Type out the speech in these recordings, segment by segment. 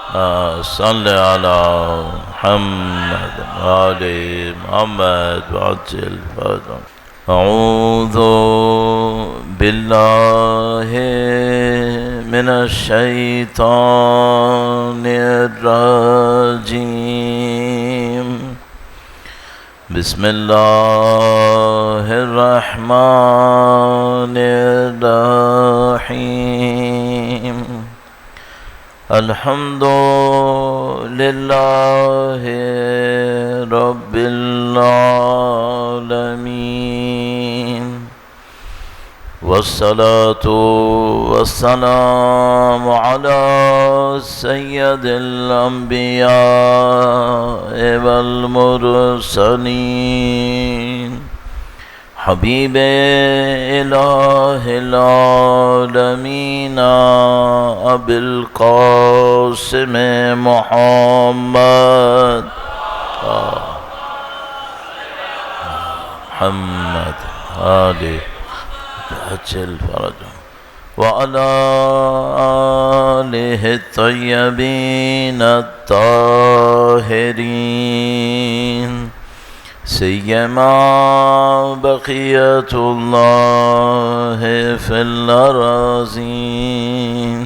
صل على محمد وآل محمد وعجل فرجهم. أعوذ بالله من الشيطان الرجيم. بسم الله الرحمن الرحيم. الحمد لله رب العالمين، والصلاة والسلام على سيد الأنبياء والمرسلين، حبيب إله العالمين أبي القاسم محمد محمد آله عجل فرجهم، وعلى آله الطيبين الطاهرين، سيما بقية الله في الأراضين.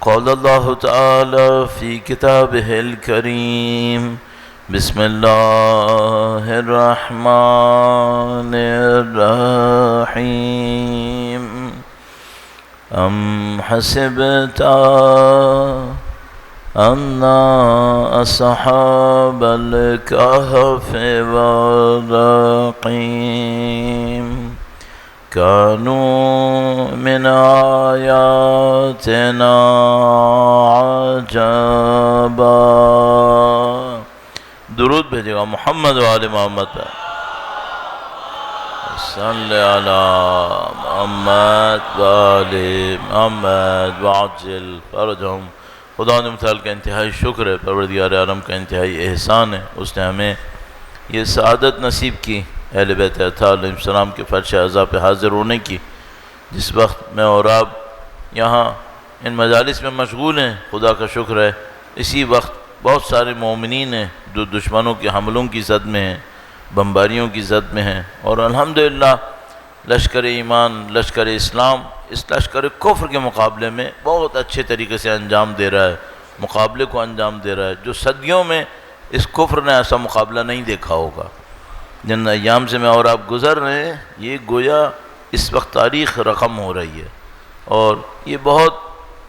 قال الله تعالى في كتابه الكريم: بسم الله الرحمن الرحيم. أم حسبت أن أصحاب الكهف والرقيم كانوا من آياتنا عجبا. درود بھیجے گا محمد و آل محمد پر. صلی علی محمد و آل محمد وعجل فرجهم. خدا نے متعال کا انتہائی شکر ہے، پروردگار عالم کا انتہائی احسان ہے، اس نے ہمیں یہ سعادت نصیب کی اہل بیت اطہار علیہ السلام کے فرش اعضاء پہ حاضر ہونے کی. جس وقت میں اور آپ یہاں ان مجالس میں مشغول ہیں، خدا کا شکر ہے اسی وقت بہت سارے مومنین ہیں جو دشمنوں کے حملوں کی زد میں ہیں، بمباریوں کی زد میں ہیں، اور الحمدللہ لشکر ایمان، لشکر اسلام اس لشکر کفر کے مقابلے میں بہت اچھے طریقے سے انجام دے رہا ہے، مقابلے کو انجام دے رہا ہے، جو صدیوں میں اس کفر نے ایسا مقابلہ نہیں دیکھا ہوگا. جن ایام سے میں اور آپ گزر رہے ہیں، یہ گویا اس وقت تاریخ رقم ہو رہی ہے، اور یہ بہت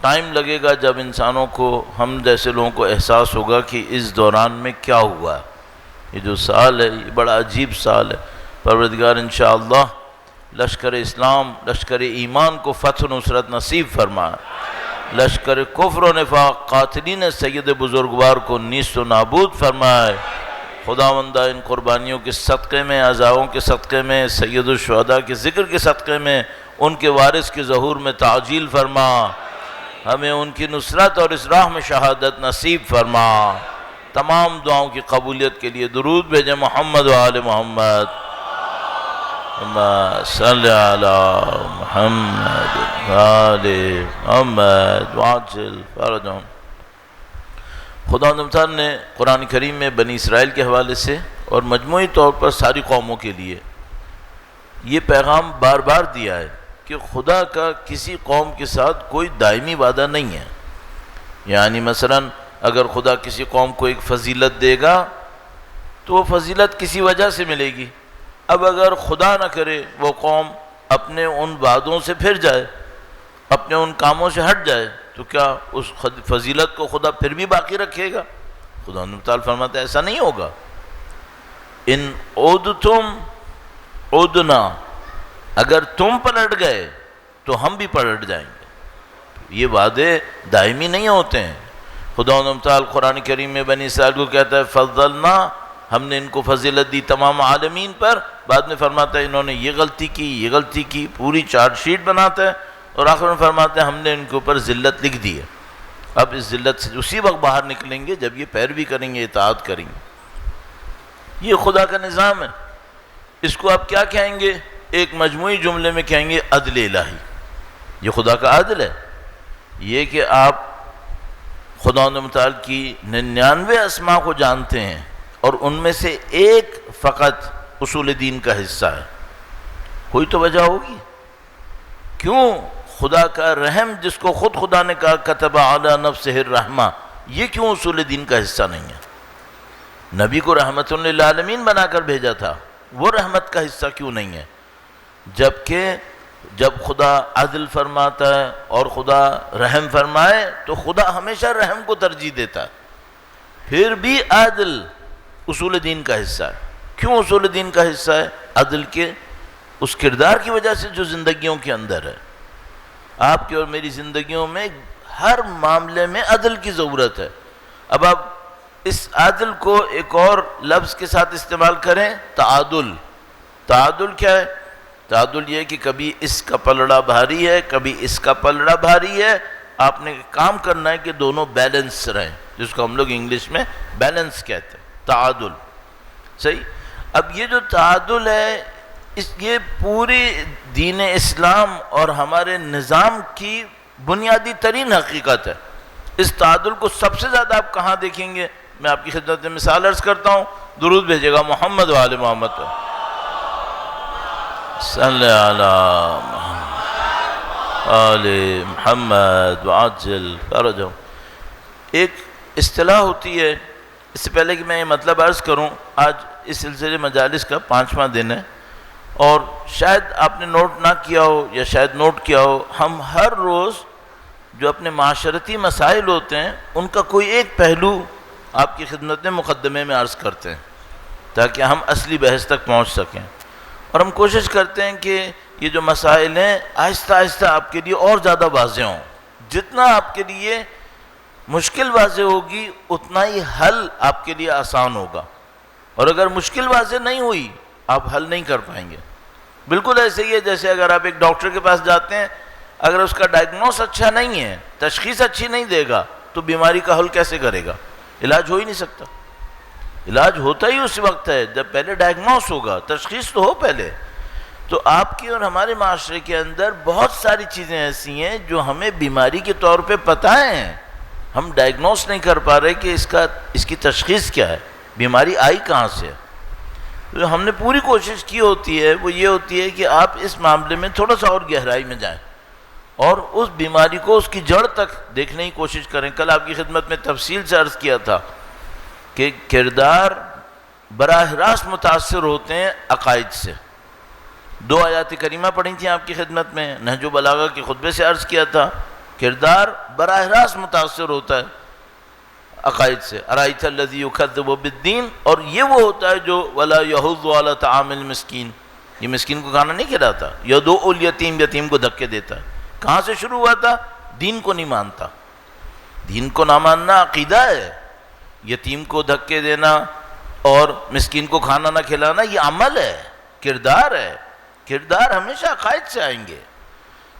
ٹائم لگے گا جب انسانوں کو، ہم جیسے لوگوں کو احساس ہوگا کہ اس دوران میں کیا ہوا ہے. یہ جو سال ہے یہ بڑا عجیب سال ہے. پروردگار انشاءاللہ لشکر اسلام، لشکر ایمان کو فتح و نصرت نصیب فرمائے، لشکر کفر و نفاق قاتلین سید بزرگوار کو نیست و نابود فرمائے. خداوندہ ان قربانیوں کے صدقے میں، عزاؤں کے صدقے میں، سید الشہداء کے ذکر کے صدقے میں، ان کے وارث کے ظہور میں تعجیل فرما، ہمیں ان کی نصرت اور اس راہ میں شہادت نصیب فرما. تمام دعاؤں کی قبولیت کے لیے درود بھیجیں محمد و آل محمد. صلی علی محمد و آل محمد وعجل فرجهم. خدا متعال نے قرآن کریم میں بنی اسرائیل کے حوالے سے اور مجموعی طور پر ساری قوموں کے لیے یہ پیغام بار بار دیا ہے کہ خدا کا کسی قوم کے ساتھ کوئی دائمی وعدہ نہیں ہے. یعنی مثلا اگر خدا کسی قوم کو ایک فضیلت دے گا تو وہ فضیلت کسی وجہ سے ملے گی. اب اگر خدا نہ کرے وہ قوم اپنے ان وعدوں سے پھر جائے، اپنے ان کاموں سے ہٹ جائے، تو کیا اس فضیلت کو خدا پھر بھی باقی رکھے گا؟ خدا تعالیٰ فرماتا ہے ایسا نہیں ہوگا. ان عودتم عودنا، اگر تم پلٹ گئے تو ہم بھی پلٹ جائیں گے. یہ وعدے دائمی نہیں ہوتے ہیں. خدا تعالیٰ قرآن کریم میں بنی اسرائیل کو کہتا ہے فضلنا، ہم نے ان کو فضیلت دی تمام عالمین پر. بعد میں فرماتا ہے انہوں نے یہ غلطی کی، یہ غلطی کی، پوری چارٹ شیٹ بناتا ہے، اور آخر میں فرماتا ہے ہم نے ان کے اوپر ذلت لکھ دی ہے. اب اس ذلت سے اسی وقت باہر نکلیں گے جب یہ پیروی کریں گے، اطاعت کریں گے. یہ خدا کا نظام ہے. اس کو آپ کیا کہیں گے؟ ایک مجموعی جملے میں کہیں گے عدل الہی. یہ خدا کا عدل ہے، یہ کہ آپ خداوند متعال کی 99 اسماء کو جانتے ہیں اور ان میں سے ایک فقط اصول دین کا حصہ ہے، کوئی تو وجہ ہوگی۔ کیوں خدا کا رحم جس کو خود خدا نے کہا کتب علی نفسہ الرحمہ، یہ کیوں اصول دین کا حصہ نہیں ہے؟ نبی کو رحمت للعالمین بنا کر بھیجا تھا، وہ رحمت کا حصہ کیوں نہیں ہے؟ جبکہ جب خدا عدل فرماتا ہے اور خدا رحم فرمائے تو خدا ہمیشہ رحم کو ترجیح دیتا ہے، پھر بھی عدل اصول دین کا حصہ ہے۔ کیوں اصول دین کا حصہ ہے؟ عدل کے اس کردار کی وجہ سے جو زندگیوں کے اندر ہے۔ آپ کی اور میری زندگیوں میں ہر معاملے میں عدل کی ضرورت ہے۔ اب آپ اس عدل کو ایک اور لفظ کے ساتھ استعمال کریں، تعادل۔ تعادل کیا ہے؟ تعادل یہ ہے کہ کبھی اس کا پلڑا بھاری ہے، کبھی اس کا پلڑا بھاری ہے، آپ نے کام کرنا ہے کہ دونوں بیلنس رہیں، جس کو ہم لوگ انگلش میں بیلنس کہتے ہیں، تعادل۔ صحیح؟ اب یہ جو تعادل ہے یہ پوری دین اسلام اور ہمارے نظام کی بنیادی ترین حقیقت ہے۔ اس تعادل کو سب سے زیادہ آپ کہاں دیکھیں گے؟ میں آپ کی خدمت میں مثال عرض کرتا ہوں، درود بھیجے گا محمد و آل محمد صلی علی محمد آل محمد وعجل فرجہم۔ ایک اصطلاح ہوتی ہے، اس سے پہلے کہ میں یہ مطلب عرض کروں، آج اس سلسلے مجالس کا 5واں دن ہے، اور شاید آپ نے نوٹ نہ کیا ہو یا شاید نوٹ کیا ہو، ہم ہر روز جو اپنے معاشرتی مسائل ہوتے ہیں ان کا کوئی ایک پہلو آپ کی خدمت میں مقدمے میں عرض کرتے ہیں تاکہ ہم اصلی بحث تک پہنچ سکیں، اور ہم کوشش کرتے ہیں کہ یہ جو مسائل ہیں آہستہ آہستہ آپ کے لیے اور زیادہ واضح ہوں۔ جتنا آپ کے لیے مشکل واضح ہوگی اتنا ہی حل آپ کے لیے آسان ہوگا، اور اگر مشکل واضح نہیں ہوئی آپ حل نہیں کر پائیں گے۔ بالکل ایسے ہی ہے جیسے اگر آپ ایک ڈاکٹر کے پاس جاتے ہیں، اگر اس کا ڈائگنوس اچھا نہیں ہے، تشخیص اچھی نہیں دے گا تو بیماری کا حل کیسے کرے گا؟ علاج ہو ہی نہیں سکتا۔ علاج ہوتا ہی اس وقت ہے جب پہلے ڈائگنوس ہوگا، تشخیص تو ہو پہلے۔ تو آپ کی اور ہمارے معاشرے کے اندر بہت ساری چیزیں ایسی ہیں جو ہمیں بیماری کے طور پہ پتہ ہیں، ہم ڈائگنوس نہیں کر پا رہے کہ اس کی تشخیص کیا ہے، بیماری آئی کہاں سے۔ جو ہم نے پوری کوشش کی ہوتی ہے وہ یہ ہوتی ہے کہ آپ اس معاملے میں تھوڑا سا اور گہرائی میں جائیں اور اس بیماری کو اس کی جڑ تک دیکھنے کی کوشش کریں۔ کل آپ کی خدمت میں تفصیل سے عرض کیا تھا کہ کردار براہ راست متاثر ہوتے ہیں عقائد سے۔ 2 آیات کریمہ پڑھی تھیں آپ کی خدمت میں، نہج البلاغہ کے خطبے سے عرض کیا تھا، کردار براہ راست متاثر ہوتا ہے عقائد سے۔ ارائیت الذی یکذب بالدین، اور یہ وہ ہوتا ہے جو ولا یحض علی طعام المسکین، یہ مسکین کو کھانا نہیں کھلاتا، یدعو الیتیم، یتیم کو دھکے دیتا ہے۔ کہاں سے شروع ہوا تھا؟ دین کو نہیں مانتا۔ دین کو نہ ماننا عقیدہ ہے، یتیم کو دھکے دینا اور مسکین کو کھانا نہ کھلانا یہ عمل ہے، کردار ہے۔ کردار ہمیشہ عقائد سے آئیں گے۔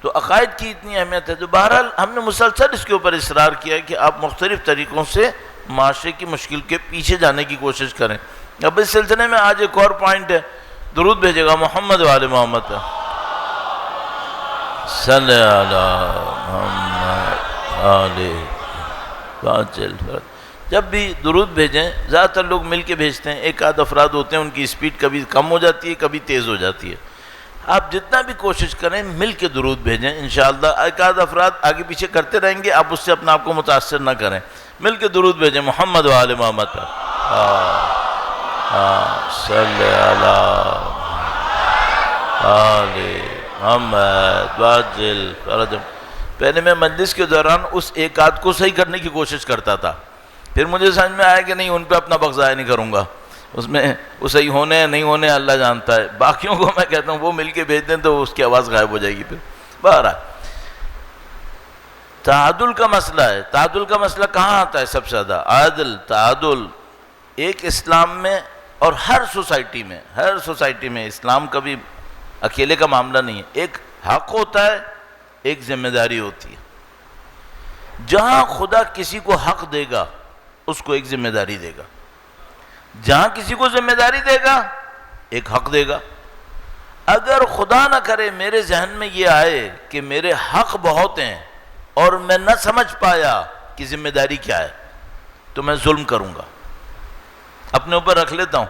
تو عقائد کی اتنی اہمیت ہے، تو بہرحال ہم نے مسلسل اس کے اوپر اصرار کیا کہ آپ مختلف طریقوں سے معاشرے کی مشکل کے پیچھے جانے کی کوشش کریں۔ اب اس سلسلے میں آج ایک اور پوائنٹ ہے، درود بھیجے گا محمد و آل محمد صلی علی محمد آل وعجل۔ جب بھی درود بھیجیں زیادہ تر لوگ مل کے بھیجتے ہیں، ایک آدھ افراد ہوتے ہیں ان کی اسپیڈ کبھی کم ہو جاتی ہے کبھی تیز ہو جاتی ہے۔ آپ جتنا بھی کوشش کریں مل کے درود بھیجیں، انشاءاللہ ایک آدھ افراد آگے پیچھے کرتے رہیں گے، آپ اس سے اپنا آپ کو متاثر نہ کریں، مل کے درود بھیجیں محمد و آل محمد صلی علی آل محمد وعجل فرجہم۔ پہلے میں مجلس کے دوران اس ایک آدھ کو صحیح کرنے کی کوشش کرتا تھا، پھر مجھے سمجھ میں آیا کہ نہیں، ان پہ اپنا وقت ضائع نہیں کروں گا، اس میں وہ صحیح ہونے ہیں نہیں ہونے اللہ جانتا ہے، باقیوں کو میں کہتا ہوں وہ مل کے بھیج دیں تو اس کی آواز غائب ہو جائے گی۔ پھر بہرحال تعادل کا مسئلہ ہے۔ تعادل کا مسئلہ کہاں آتا ہے سب سے زیادہ؟ عادل تعادل ایک اسلام میں اور ہر سوسائٹی میں اسلام کا بھی اکیلے کا معاملہ نہیں ہے، ایک حق ہوتا ہے، ایک ذمہ داری ہوتی ہے۔ جہاں خدا کسی کو حق دے گا اس کو ایک ذمہ داری دے گا، جہاں کسی کو ذمہ داری دے گا ایک حق دے گا۔ اگر خدا نہ کرے میرے ذہن میں یہ آئے کہ میرے حق بہت ہیں اور میں نہ سمجھ پایا کی ذمہ داری کیا ہے تو میں ظلم کروں گا، اپنے اوپر رکھ لیتا ہوں۔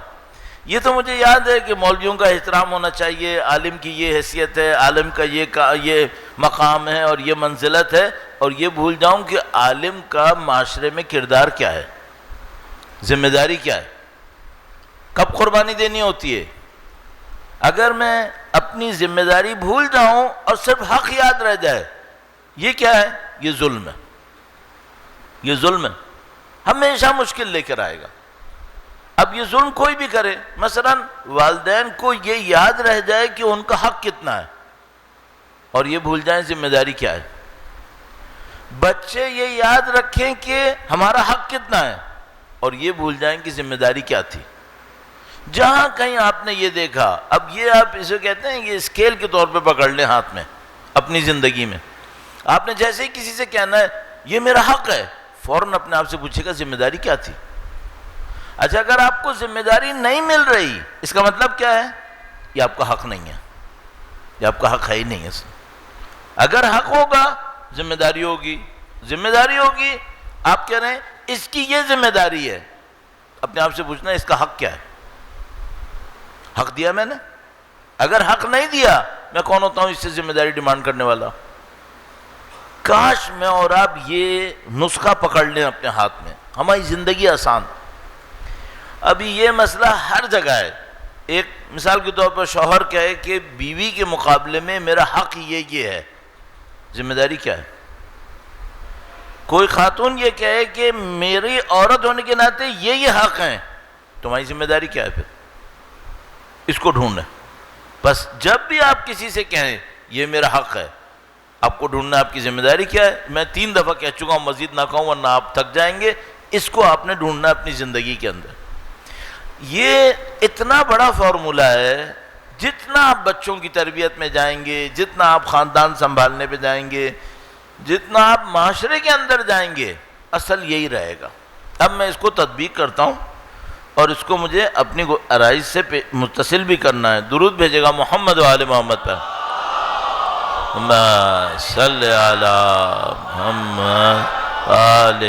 یہ تو مجھے یاد ہے کہ مولویوں کا احترام ہونا چاہیے، عالم کی یہ حیثیت ہے، عالم کا یہ مقام ہے اور یہ منزلت ہے، اور یہ بھول جاؤں کہ عالم کا معاشرے میں کردار کیا ہے، ذمہ داری کیا ہے، کب قربانی دینی ہوتی ہے۔ اگر میں اپنی ذمہ داری بھول جاؤں اور صرف حق یاد رہ جائے، یہ کیا ہے؟ یہ ظلم ہے، یہ ظلم ہے، ہمیشہ مشکل لے کر آئے گا۔ اب یہ ظلم کوئی بھی کرے، مثلا والدین کو یہ یاد رہ جائے کہ ان کا حق کتنا ہے اور یہ بھول جائیں ذمہ داری کیا ہے، بچے یہ یاد رکھیں کہ ہمارا حق کتنا ہے اور یہ بھول جائیں کہ ذمہ داری کیا تھی۔ جہاں کہیں آپ نے یہ دیکھا، اب یہ آپ اسے کہتے ہیں یہ اسکیل کے طور پہ پکڑ لیں ہاتھ میں اپنی زندگی میں، آپ نے جیسے ہی کسی سے کہنا ہے یہ میرا حق ہے، فوراً اپنے آپ سے پوچھے گا ذمہ داری کیا تھی۔ اچھا، اگر آپ کو ذمہ داری نہیں مل رہی، اس کا مطلب کیا ہے؟ یہ آپ کا حق نہیں ہے، یہ آپ کا حق ہے ہی نہیں ہے۔ اگر حق ہوگا ذمہ داری ہوگی، ذمہ داری ہوگی، آپ کہہ رہے ہیں اس کی یہ ذمہ داری ہے، اپنے آپ سے پوچھنا ہے اس کا حق کیا ہے، حق دیا میں نے؟ اگر حق نہیں دیا، میں کون ہوتا ہوں اس سے ذمہ داری ڈیمانڈ کرنے والا؟ کاش میں اور آپ یہ نسخہ پکڑ لیں اپنے ہاتھ میں، ہماری زندگی آسان۔ ابھی یہ مسئلہ ہر جگہ ہے۔ ایک مثال کے طور پر شوہر کہے کہ بیوی کے مقابلے میں میرا حق یہ ہے، ذمہ داری کیا ہے؟ کوئی خاتون یہ کہے کہ میری عورت ہونے کے ناطے یہ حق ہیں، تمہاری ذمہ داری کیا ہے؟ پھر اس کو ڈھونڈنا۔ بس جب بھی آپ کسی سے کہیں یہ میرا حق ہے، آپ کو ڈھونڈنا آپ کی ذمہ داری کیا ہے۔ میں 3 دفعہ کہہ چکا ہوں، مزید نہ کہوں ورنہ آپ تھک جائیں گے۔ اس کو آپ نے ڈھونڈنا اپنی زندگی کے اندر۔ یہ اتنا بڑا فارمولہ ہے، جتنا آپ بچوں کی تربیت میں جائیں گے، جتنا آپ خاندان سنبھالنے پہ جائیں گے، جتنا آپ معاشرے کے اندر جائیں گے، اصل یہی رہے گا۔ اب میں اس کو تطبیق کرتا ہوں اور اس کو مجھے اپنی آرائش سے متصل بھی کرنا ہے۔ درود بھیجے گا محمد و آل محمد پر۔ اللہم صلی علی محمد آل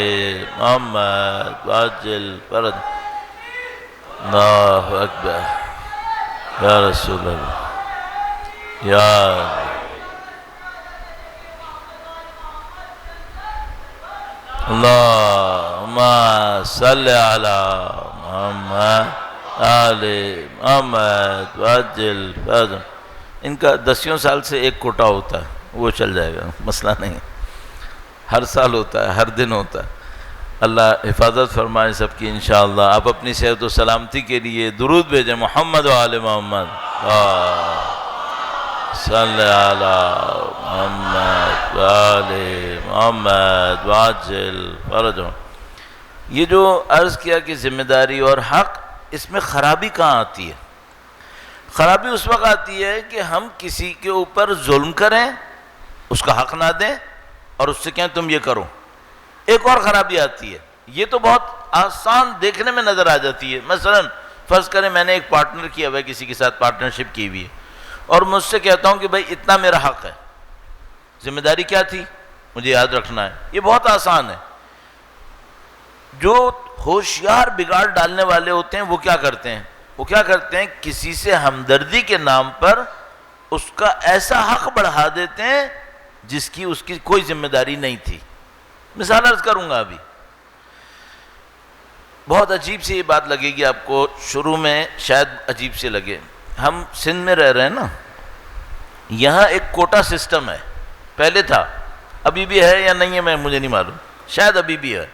محمد وعجل فرج۔ اللہ اکبر، یا رسول اللہ، یا اللہم صلی علی محمد آل محمد وعجل فرج۔ ان کا 10 سال سے ایک کوٹا ہوتا ہے، وہ چل جائے گا، مسئلہ نہیں، ہر سال ہوتا ہے، ہر دن ہوتا ہے۔ اللہ حفاظت فرمائے سب کی انشاءاللہ۔ آپ اپنی صحت و سلامتی کے لیے درود بھیجیں محمد و آل محمد صلی علی محمد و آل محمد وعجل فرجہم۔ یہ جو عرض کیا کہ ذمہ داری اور حق، اس میں خرابی کہاں آتی ہے؟ خرابی اس وقت آتی ہے کہ ہم کسی کے اوپر ظلم کریں، اس کا حق نہ دیں اور اس سے کہیں تم یہ کرو۔ ایک اور خرابی آتی ہے، یہ تو بہت آسان دیکھنے میں نظر آ جاتی ہے۔ مثلا فرض کریں میں نے ایک پارٹنر کیا ہوا ہے، کسی کے ساتھ پارٹنرشپ کی ہوئی ہے، اور مجھ سے کہتا ہوں کہ بھائی اتنا میرا حق ہے، ذمہ داری کیا تھی مجھے یاد رکھنا ہے۔ یہ بہت آسان ہے۔ جو ہوشیار بگاڑ ڈالنے والے ہوتے ہیں وہ کیا کرتے ہیں؟ وہ کیا کرتے ہیں؟ کسی سے ہمدردی کے نام پر اس کا ایسا حق بڑھا دیتے ہیں جس کی اس کی کوئی ذمہ داری نہیں تھی۔ مثال عرض کروں گا، ابھی بہت عجیب سی یہ بات لگے گی آپ کو، شروع میں شاید عجیب سے لگے۔ ہم سندھ میں رہ رہے ہیں نا، یہاں ایک کوٹا سسٹم ہے، پہلے تھا، ابھی بھی ہے یا نہیں ہے میں مجھے نہیں معلوم، شاید ابھی بھی ہے۔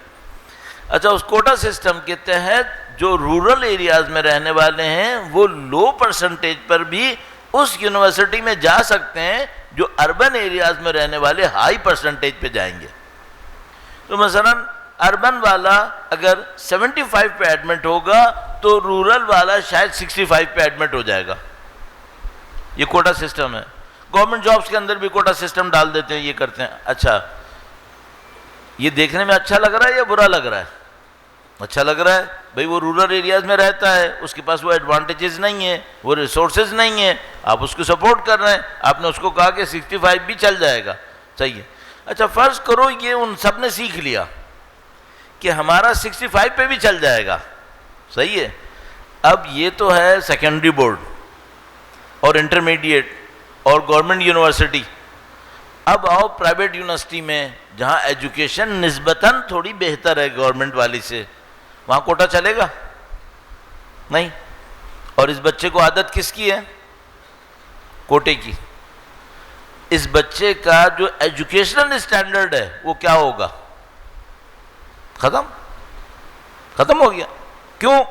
اچھا، اس کوٹا سسٹم کے تحت جو رورل ایریاز میں رہنے والے ہیں وہ لو پرسنٹیج پر بھی اس یونیورسٹی میں جا سکتے ہیں جو اربن ایریاز میں رہنے والے ہائی پرسنٹیج پہ جائیں گے۔ تو مثلا اربن والا اگر 75 پہ ایڈمٹ ہوگا تو رورل والا شاید 65 پہ ایڈمٹ ہو جائے گا۔ یہ کوٹا سسٹم ہے۔ گورنمنٹ جابز کے اندر بھی کوٹا سسٹم ڈال دیتے ہیں، یہ کرتے ہیں۔ اچھا، یہ دیکھنے میں اچھا لگ رہا ہے یا برا لگ رہا ہے؟ اچھا لگ رہا ہے، بھئی وہ رورل ایریاز میں رہتا ہے، اس کے پاس وہ ایڈوانٹیجز نہیں ہیں، وہ ریسورسز نہیں ہیں، آپ اس کو سپورٹ کر رہے ہیں، آپ نے اس کو کہا کہ 65 بھی چل جائے گا، صحیح ہے۔ اچھا فرض کرو یہ ان سب نے سیکھ لیا کہ ہمارا 65 پہ بھی چل جائے گا. صحیح ہے. اب یہ تو ہے سیکنڈری بورڈ اور انٹرمیڈیٹ اور گورنمنٹ یونیورسٹی. اب آؤ پرائیویٹ یونیورسٹی میں جہاں ایجوکیشن نسبتاً تھوڑی بہتر ہے گورنمنٹ والی سے, وہاں کوٹا چلے گا؟ نہیں. اور اس بچے کو عادت کس کی ہے؟ کوٹے کی. اس بچے کا جو ایجوکیشنل اسٹینڈرڈ ہے وہ کیا ہوگا؟ ختم ہو گیا. کیوں؟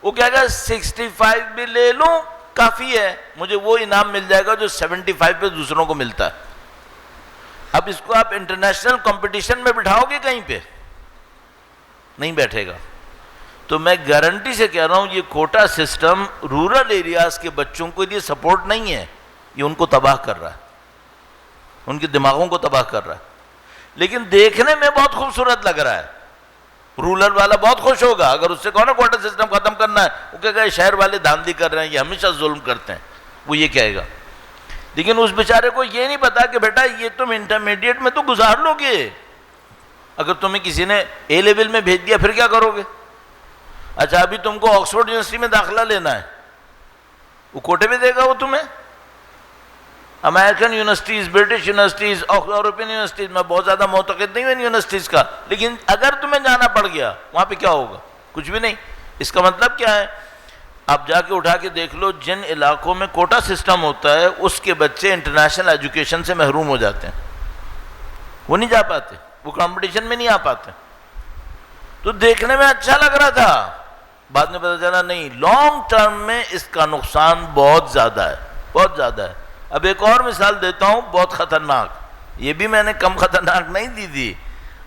وہ کہے گا 65 بھی لے لوں کافی ہے, مجھے وہ انعام مل جائے گا جو 75 پہ دوسروں کو ملتا ہے. اب اس کو آپ انٹرنیشنل کمپٹیشن میں بٹھاؤ گے کہیں پہ؟ نہیں بیٹھے گا. تو میں گارنٹی سے کہہ رہا ہوں یہ کوٹا سسٹم رورل ایریاز کے بچوں کے لیے سپورٹ نہیں ہے, یہ ان کو تباہ کر رہا ہے, ان کے دماغوں کو تباہ کر رہا ہے. لیکن دیکھنے میں بہت خوبصورت لگ رہا ہے. رورل والا بہت خوش ہوگا اگر اس سے کہو نا کوٹا سسٹم ختم کرنا ہے, وہ کہے گا شہر والے دھاندلی کر رہے ہیں, یہ ہمیشہ ظلم کرتے ہیں, وہ یہ کہے گا. لیکن اس بیچارے کو یہ نہیں پتا کہ بیٹا یہ تم انٹرمیڈیٹ میں تو گزار لو گے, اگر تمہیں کسی نے اے لیول میں بھیج دیا پھر کیا کرو گے؟ اچھا ابھی تم کو آکسفورڈ یونیورسٹی میں داخلہ لینا ہے, وہ کوٹے میں دے گا وہ تمہیں؟ American universities, British universities, European universities, میں بہت زیادہ معتقد نہیں ہوں ان یونیورسٹیز کا, لیکن اگر تمہیں جانا پڑ گیا وہاں پہ کیا ہوگا؟ کچھ بھی نہیں. اس کا مطلب کیا ہے؟ آپ جا کے اٹھا کے دیکھ لو جن علاقوں میں کوٹا سسٹم ہوتا ہے اس کے بچے انٹرنیشنل ایجوکیشن سے محروم ہو جاتے ہیں, وہ نہیں جا پاتے, وہ کمپٹیشن میں نہیں آ پاتے. تو دیکھنے میں اچھا لگ رہا تھا, بعد میں پتہ چلا نہیں, لانگ ٹرم میں اس کا نقصان بہت زیادہ ہے, بہت زیادہ ہے. اب ایک اور مثال دیتا ہوں بہت خطرناک, یہ بھی میں نے کم خطرناک نہیں دی تھی,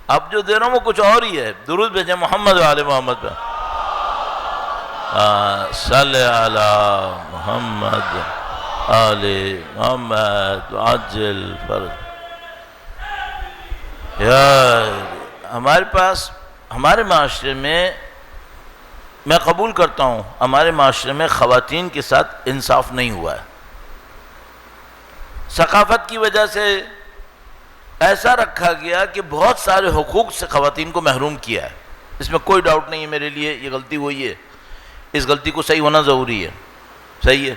اب جو دے رہا ہوں وہ کچھ اور ہی ہے. درود بھیجیں محمد و آل محمد پہ. صلی علی محمد آل محمد عجل فرج. یار ہمارے پاس, ہمارے معاشرے میں قبول کرتا ہوں ہمارے معاشرے میں خواتین کے ساتھ انصاف نہیں ہوا ہے. ثقافت کی وجہ سے ایسا رکھا گیا کہ بہت سارے حقوق سے خواتین کو محروم کیا ہے. اس میں کوئی ڈاؤٹ نہیں ہے میرے لیے, یہ غلطی ہوئی ہے, اس غلطی کو صحیح ہونا ضروری ہے. صحیح ہے.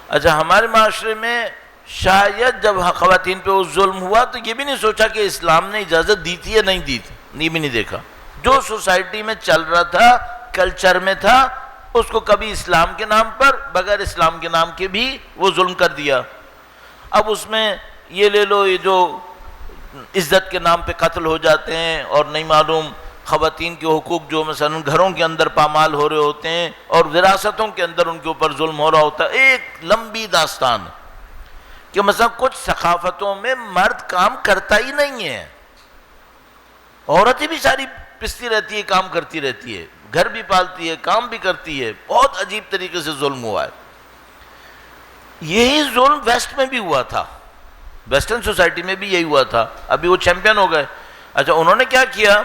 اچھا ہمارے معاشرے میں شاید جب خواتین پہ وہ ظلم ہوا تو یہ بھی نہیں سوچا کہ اسلام نے اجازت دی تھی یا نہیں دی تھی, یہ بھی نہیں دیکھا. جو سوسائٹی میں چل رہا تھا, کلچر میں تھا, اس کو کبھی اسلام کے نام پر بغیر اسلام کے نام کے بھی وہ ظلم کر دیا. اب اس میں یہ لے لو, یہ جو عزت کے نام پہ قتل ہو جاتے ہیں اور نہیں معلوم خواتین کے حقوق جو مثلا گھروں کے اندر پامال ہو رہے ہوتے ہیں اور وراثتوں کے اندر ان کے اوپر ظلم ہو رہا ہوتا ہے. ایک لمبی داستان کہ مثلا کچھ ثقافتوں میں مرد کام کرتا ہی نہیں ہے, عورتیں بھی ساری پستی رہتی ہے, کام کرتی رہتی ہے, گھر بھی پالتی ہے, کام بھی کرتی ہے. بہت عجیب طریقے سے ظلم ہوا ہے. یہی ظلم ویسٹ میں بھی ہوا تھا, ویسٹرن سوسائٹی میں بھی یہی ہوا تھا. ابھی وہ چیمپئن ہو گئے. اچھا انہوں نے کیا کیا؟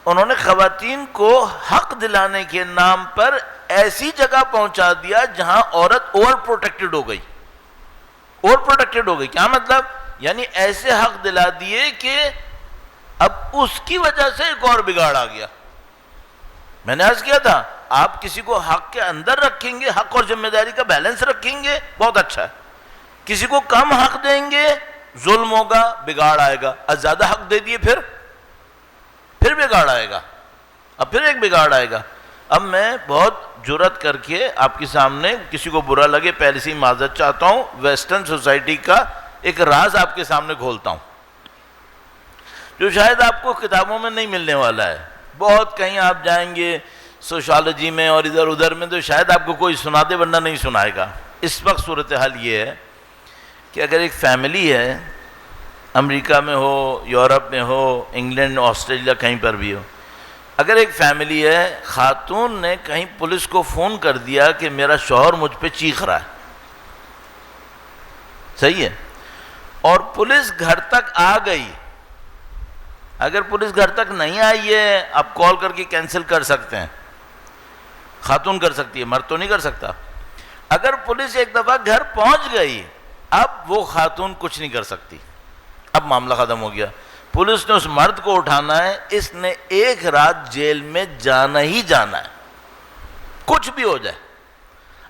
انہوں نے خواتین کو حق دلانے کے نام پر ایسی جگہ پہنچا دیا جہاں عورت اوور پروٹیکٹڈ ہو گئی. اوور پروٹیکٹڈ ہو گئی کیا مطلب؟ یعنی ایسے حق دلا دیے کہ اب اس کی وجہ سے ایک اور بگاڑ آ گیا. میں نے عرض کیا تھا آپ کسی کو حق کے اندر رکھیں گے, حق اور ذمہ داری کا بیلنس رکھیں گے, بہت اچھا ہے. کسی کو کم حق دیں گے ظلم ہوگا, بگاڑ آئے گا. اور زیادہ حق دے دیے پھر بگاڑ آئے گا, اب پھر ایک بگاڑ آئے گا. اب میں بہت جرأت کر کے آپ کے سامنے, کسی کو برا لگے پہلے سے ہی معذرت چاہتا ہوں, ویسٹرن سوسائٹی کا ایک راز آپ کے سامنے کھولتا ہوں جو شاید آپ کو کتابوں میں نہیں ملنے والا ہے. بہت کہیں آپ جائیں گے سوشالوجی میں اور ادھر ادھر میں تو شاید آپ کو کوئی سنا دے ورنہ نہیں سنائے گا. اس وقت صورتحال یہ ہے کہ اگر ایک فیملی ہے, امریکہ میں ہو, یورپ میں ہو, انگلینڈ, آسٹریلیا, کہیں پر بھی ہو, اگر ایک فیملی ہے, خاتون نے کہیں پولیس کو فون کر دیا کہ میرا شوہر مجھ پہ چیخ رہا ہے, صحیح ہے, اور پولیس گھر تک آ گئی. اگر پولیس گھر تک نہیں آئی ہے آپ کال کر کے کینسل کر سکتے ہیں, خاتون کر سکتی ہے, مرد تو نہیں کر سکتا. اگر پولیس ایک دفعہ گھر پہنچ گئی اب وہ خاتون کچھ نہیں کر سکتی, اب معاملہ ختم ہو گیا. پولیس نے اس مرد کو اٹھانا ہے، اس نے 1 رات جیل میں جانا ہی جانا ہے، کچھ بھی ہو جائے۔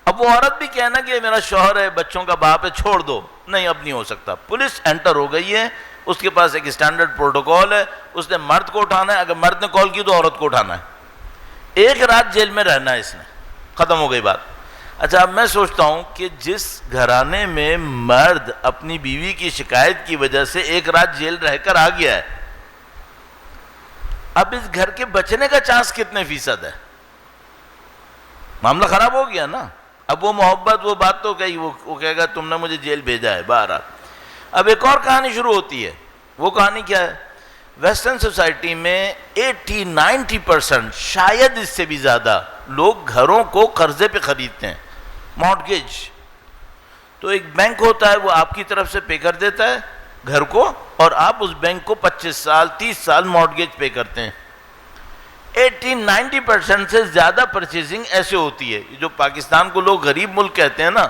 اب وہ عورت بھی کہنا کہ میرا شوہر ہے، بچوں کا باپ ہے، چھوڑ دو، نہیں اب نہیں ہو سکتا۔ پولیس انٹر ہو گئی ہے، اس کے پاس ایک اسٹینڈرڈ پروٹوکول ہے، اس نے مرد کو اٹھانا ہے، اگر مرد نے کال کی تو عورت کو اٹھانا ہے، 1 رات جیل میں رہنا ہے، اس نے ختم ہو گئی بات۔ اچھا اب میں سوچتا ہوں کہ جس گھرانے میں مرد اپنی بیوی کی شکایت کی وجہ سے 1 رات جیل رہ کر آ گیا ہے، اب اس گھر کے بچنے کا چانس کتنے فیصد ہے؟ معاملہ خراب ہو گیا نا۔ اب وہ محبت، وہ بات تو کہی، وہ کہے گا تم نے مجھے جیل بھیجا ہے باہر۔ اب ایک اور کہانی شروع ہوتی ہے، وہ کہانی کیا ہے؟ ویسٹرن سوسائٹی میں 80-90% شاید اس سے بھی زیادہ لوگ گھروں کو قرضے پہ خریدتے ہیں، مارٹگیج۔ تو ایک بینک ہوتا ہے، وہ آپ کی طرف سے پے کر دیتا ہے گھر کو، اور آپ اس بینک کو 25 سال 30 سال مارٹگیج پے کرتے ہیں۔ 80-90% سے زیادہ پرچیزنگ ایسے ہوتی ہے۔ جو پاکستان کو لوگ غریب ملک کہتے ہیں نا،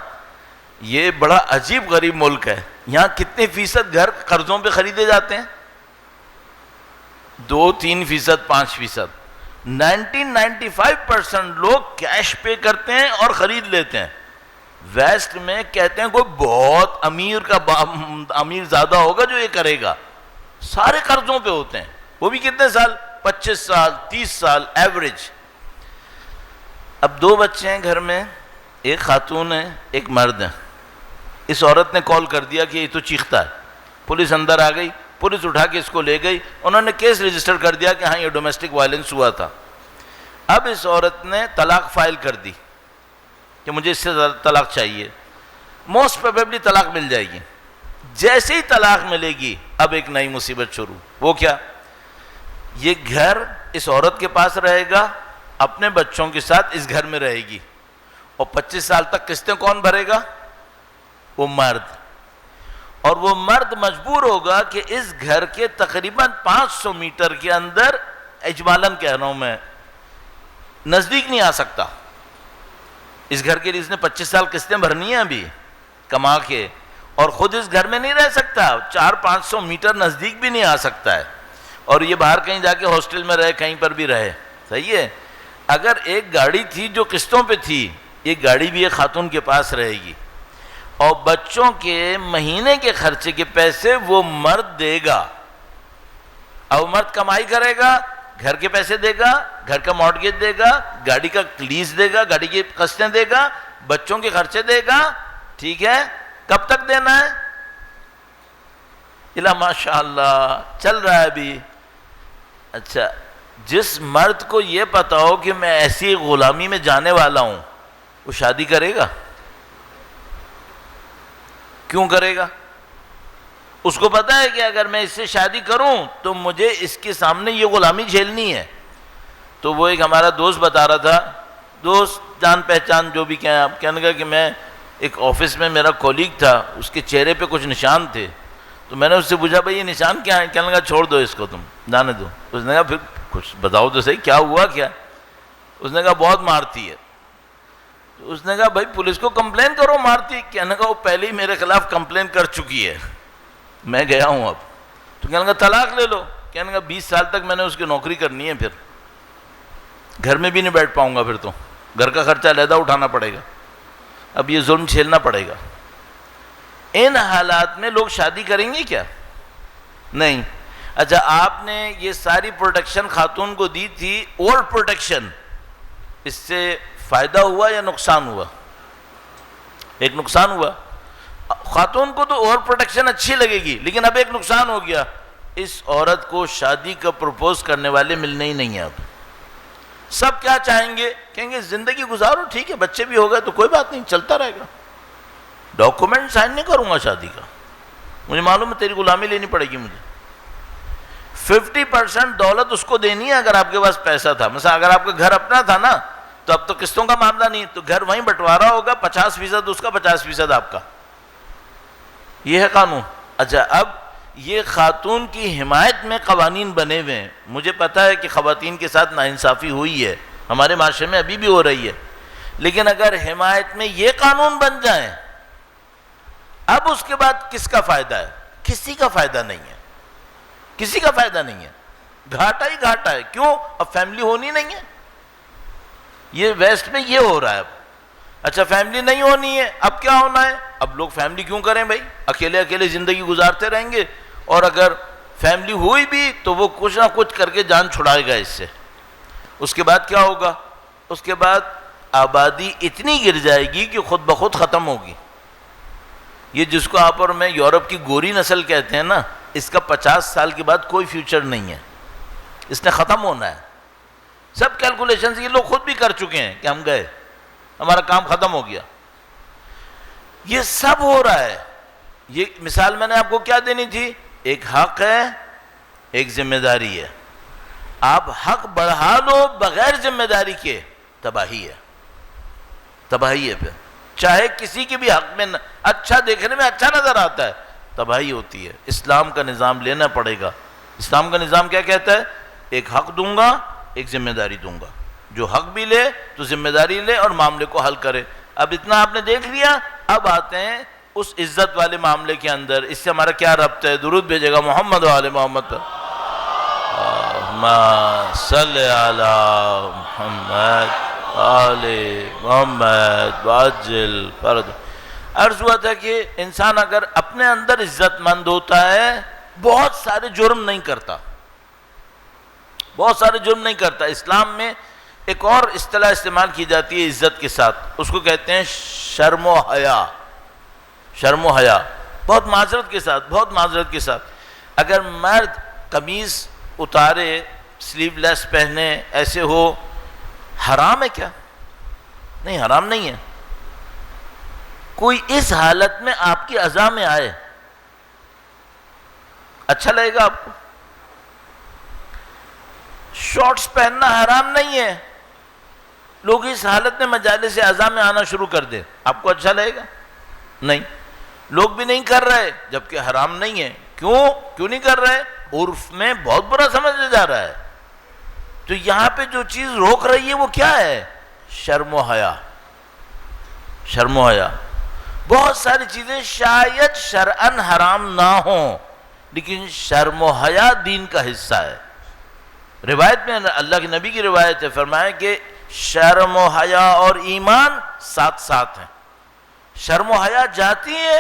یہ بڑا عجیب غریب ملک ہے۔ یہاں کتنے فیصد گھر قرضوں پہ خریدے جاتے ہیں؟ 2-3%، 5%۔ 90-95% لوگ کیش پے کرتے ہیں اور خرید لیتے ہیں۔ ویسٹ میں کہتے ہیں کوئی بہت امیر زیادہ ہوگا جو یہ کرے گا، سارے قرضوں پہ ہوتے ہیں، وہ بھی کتنے سال؟ 25 سال 30 سال ایوریج۔ اب 2 بچے ہیں گھر میں، ایک خاتون ہے ایک مرد ہے۔ اس عورت نے کال کر دیا کہ یہ تو چیختا ہے، پولیس اندر آ گئی، پولیس اٹھا کے اس کو لے گئی، انہوں نے کیس رجسٹر کر دیا کہ ہاں یہ ڈومیسٹک وائلنس ہوا تھا۔ اب اس عورت نے طلاق فائل کر دی کہ مجھے اس سے طلاق چاہیے، موسٹ پروبیبلی طلاق مل جائے گی۔ جیسے ہی طلاق ملے گی اب ایک نئی مصیبت شروع۔ وہ کیا؟ یہ گھر اس عورت کے پاس رہے گا، اپنے بچوں کے ساتھ اس گھر میں رہے گی، اور 25 سال تک قسطیں کون بھرے گا؟ وہ مرد۔ اور وہ مرد مجبور ہوگا کہ اس گھر کے تقریباً 500 میٹر کے اندر، اجمالاً کہہ رہا ہوں میں، نزدیک نہیں آ سکتا۔ اس گھر کے لیے اس نے 25 سال قسطیں بھرنی ہیں ابھی کما کے، اور خود اس گھر میں نہیں رہ سکتا، 400-500 میٹر نزدیک بھی نہیں آ سکتا ہے، اور یہ باہر کہیں جا کے ہاسٹل میں رہے، کہیں پر بھی رہے۔ صحیح ہے؟ اگر ایک گاڑی تھی جو قسطوں پہ تھی، یہ گاڑی بھی ایک خاتون کے پاس رہے گی، اور بچوں کے مہینے کے خرچے کے پیسے وہ مرد دے گا۔ اب مرد کمائی کرے گا، گھر کے پیسے دے گا، گھر کا مارٹگیج دے گا، گاڑی کا لیز دے گا، گاڑی کی قسطیں دے گا، بچوں کے خرچے دے گا۔ ٹھیک ہے؟ کب تک دینا ہے؟ الا ماشاء اللہ چل رہا ہے ابھی۔ اچھا، جس مرد کو یہ پتا ہو کہ میں ایسی غلامی میں جانے والا ہوں، وہ شادی کرے گا؟ کیوں کرے گا؟ اس کو پتا ہے کہ اگر میں اس سے شادی کروں تو مجھے اس کے سامنے یہ غلامی جھیلنی ہے۔ تو وہ ایک ہمارا دوست بتا رہا تھا، دوست جان پہچان جو بھی کہیں آپ، کہنے لگا کہ میں ایک آفس میں میرا کولیگ تھا، اس کے چہرے پہ کچھ نشان تھے، تو میں نے اس سے پوچھا بھائی یہ نشان کیا ہے؟ کہنے لگا چھوڑ دو اس کو، تم جانے دو۔ اس نے کہا پھر کچھ بتاؤ تو صحیح، کیا ہوا کیا؟ اس نے کہا بہت مارتی ہے۔ اس نے کہا بھائی پولیس کو کمپلین کرو، مارتی۔ کہنے کا وہ پہلے ہی میرے خلاف کمپلین کر چکی ہے، میں گیا ہوں اب۔ تو کہنے کا طلاق لے لو۔ کہنے کا 20 سال تک میں نے اس کی نوکری کرنی ہے، پھر گھر میں بھی نہیں بیٹھ پاؤں گا، پھر تو گھر کا خرچہ علیحدہ اٹھانا پڑے گا، اب یہ ظلم جھیلنا پڑے گا۔ ان حالات میں لوگ شادی کریں گے کیا؟ نہیں۔ اچھا، آپ نے یہ ساری پروٹیکشن خاتون کو دی تھی، اولڈ پروٹیکشن، اس سے فائدہ ہوا یا نقصان ہوا؟ ایک نقصان ہوا۔ خاتون کو تو اولڈ پروٹیکشن اچھی لگے گی، لیکن اب ایک نقصان ہو گیا، اس عورت کو شادی کا پروپوز کرنے والے ملنے ہی نہیں ہیں۔ اب سب کیا چاہیں گے؟ کہیں گے زندگی گزارو، ٹھیک ہے، بچے بھی ہو گئے تو کوئی بات نہیں، چلتا رہے گا، ڈاکومنٹ سائن نہیں کروں گا شادی کا، مجھے معلوم ہے تیری غلامی لینی پڑے گی مجھے۔ 50% دولت اس کو دینی ہے اگر آپ کے پاس پیسہ تھا۔ مثلا اگر آپ کا گھر اپنا تھا نا، تو اب تو قسطوں کا معاملہ نہیں، تو گھر وہیں بٹوارا ہوگا، 50% اس کا، 50% آپ کا، یہ ہے قانون۔ اچھا، اب یہ خاتون کی حمایت میں قوانین بنے ہوئے ہیں۔ مجھے پتا ہے کہ خواتین کے ساتھ ناانصافی ہوئی ہے، ہمارے معاشرے میں ابھی بھی ہو رہی ہے، لیکن اگر حمایت میں یہ قانون بن جائیں، اب اس کے بعد کس کا فائدہ ہے؟ کسی کا فائدہ نہیں ہے۔ کسی کا فائدہ نہیں ہے، گھاٹا ہی گھاٹا ہے. کیوں؟ اب فیملی ہونی نہیں ہے. یہ ویسٹ میں یہ ہو رہا ہے. اب اچھا فیملی نہیں ہونی ہے، اب کیا ہونا ہے؟ اب لوگ فیملی کیوں کریں بھائی؟ اکیلے اکیلے زندگی گزارتے رہیں گے، اور اگر فیملی ہوئی بھی تو وہ کچھ نہ کچھ کر کے جان چھڑائے گا اس سے. اس کے بعد کیا ہوگا؟ اس کے بعد آبادی اتنی گر جائے گی کہ خود بخود ختم ہوگی. یہ جس کو آپ اور میں یورپ کی گوری نسل کہتے ہیں نا، اس کا 50 سال کے بعد کوئی فیوچر نہیں ہے، اس نے ختم ہونا ہے. سب کیلکولیشنز یہ لوگ خود بھی کر چکے ہیں کہ ہم گئے، ہمارا کام ختم ہو گیا. یہ سب ہو رہا ہے. یہ مثال میں نے آپ کو کیا دینی تھی؟ ایک حق ہے، ایک ذمہ داری ہے. آپ حق بڑھا لو بغیر ذمہ داری کے، تباہی ہے، تباہی ہے. پھر چاہے کسی کے بھی حق میں اچھا دیکھنے میں اچھا نظر آتا ہے، تباہی ہوتی ہے. اسلام کا نظام لینا پڑے گا. اسلام کا نظام کیا کہتا ہے؟ ایک حق دوں گا، ایک ذمہ داری دوں گا. جو حق بھی لے تو ذمہ داری لے اور معاملے کو حل کرے. اب اتنا آپ نے دیکھ لیا، اب آتے ہیں اس عزت والے معاملے کے اندر. اس سے ہمارا کیا ربط ہے؟ درود بھیجے گا محمد و آل محمد پر. اللہم صلی علی محمد آل محمد وعجل فرج. عرض ہوا تھا کہ انسان اگر اپنے اندر عزت مند ہوتا ہے، بہت سارے جرم نہیں کرتا، بہت سارے جرم نہیں کرتا. اسلام میں ایک اور اصطلاح استعمال کی جاتی ہے عزت کے ساتھ، اس کو کہتے ہیں شرم و حیا. شرم و حیا، بہت معذرت کے ساتھ، بہت معذرت کے ساتھ. اگر مرد قمیض اتارے، سلیو لیس پہنے، ایسے ہو، حرام ہے کیا؟ نہیں، حرام نہیں ہے. کوئی اس حالت میں آپ کی اذا میں آئے، اچھا لگے گا آپ کو؟ شارٹس پہننا حرام نہیں ہے. لوگ اس حالت میں مجالس اعضاء میں آنا شروع کر دیں، آپ کو اچھا لگے گا؟ نہیں. لوگ بھی نہیں کر رہے جبکہ حرام نہیں ہے. کیوں نہیں کر رہے؟ عرف میں بہت برا سمجھا جا رہا ہے. تو یہاں پہ جو چیز روک رہی ہے وہ کیا ہے؟ شرم و حیا. شرم و حیا. بہت ساری چیزیں شاید شرعاً حرام نہ ہوں، لیکن شرم و حیا دین کا حصہ ہے. روایت میں اللہ کے نبی کی روایت ہے، فرمایا کہ شرم و حیا اور ایمان ساتھ ساتھ ہیں. شرم و حیا جاتی ہے،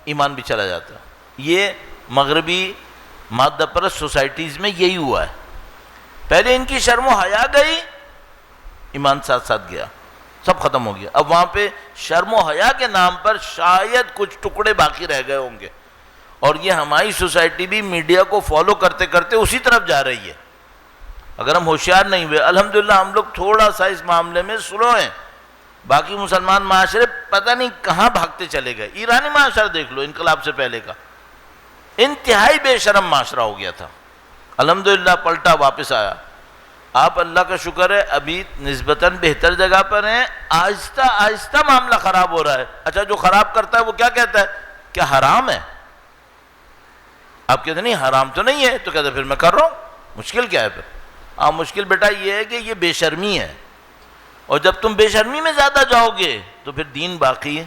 ایمان بھی چلا جاتا ہے. یہ مغربی مادہ پرست سوسائٹیز میں یہی ہوا ہے. پہلے ان کی شرم و حیا گئی، ایمان ساتھ ساتھ گیا، سب ختم ہو گیا. اب وہاں پہ شرم و حیا کے نام پر شاید کچھ ٹکڑے باقی رہ گئے ہوں گے، اور یہ ہماری سوسائٹی بھی میڈیا کو فالو کرتے کرتے اسی طرف جا رہی ہے. اگر ہم ہوشیار نہیں ہوئے، الحمدللہ ہم لوگ تھوڑا سا اس معاملے میں سلو ہیں. باقی مسلمان معاشرے پتہ نہیں کہاں بھاگتے چلے گئے. ایرانی معاشرہ دیکھ لو، انقلاب سے پہلے کا انتہائی بے شرم معاشرہ ہو گیا تھا. الحمدللہ پلٹا، واپس آیا. آپ اللہ کا شکر ہے ابھی نسبتاً بہتر جگہ پر ہیں. آہستہ آہستہ معاملہ خراب ہو رہا ہے. اچھا جو خراب کرتا ہے وہ کیا کہتا ہے؟ کیا حرام ہے؟ آپ کہتے ہیں نہیں حرام تو نہیں ہے، تو کہتے ہیں پھر میں کر رہا ہوں، مشکل کیا ہے؟ پھر مشکل بیٹا یہ ہے کہ یہ بے شرمی ہے، اور جب تم بے شرمی میں زیادہ جاؤ گے تو پھر دین باقی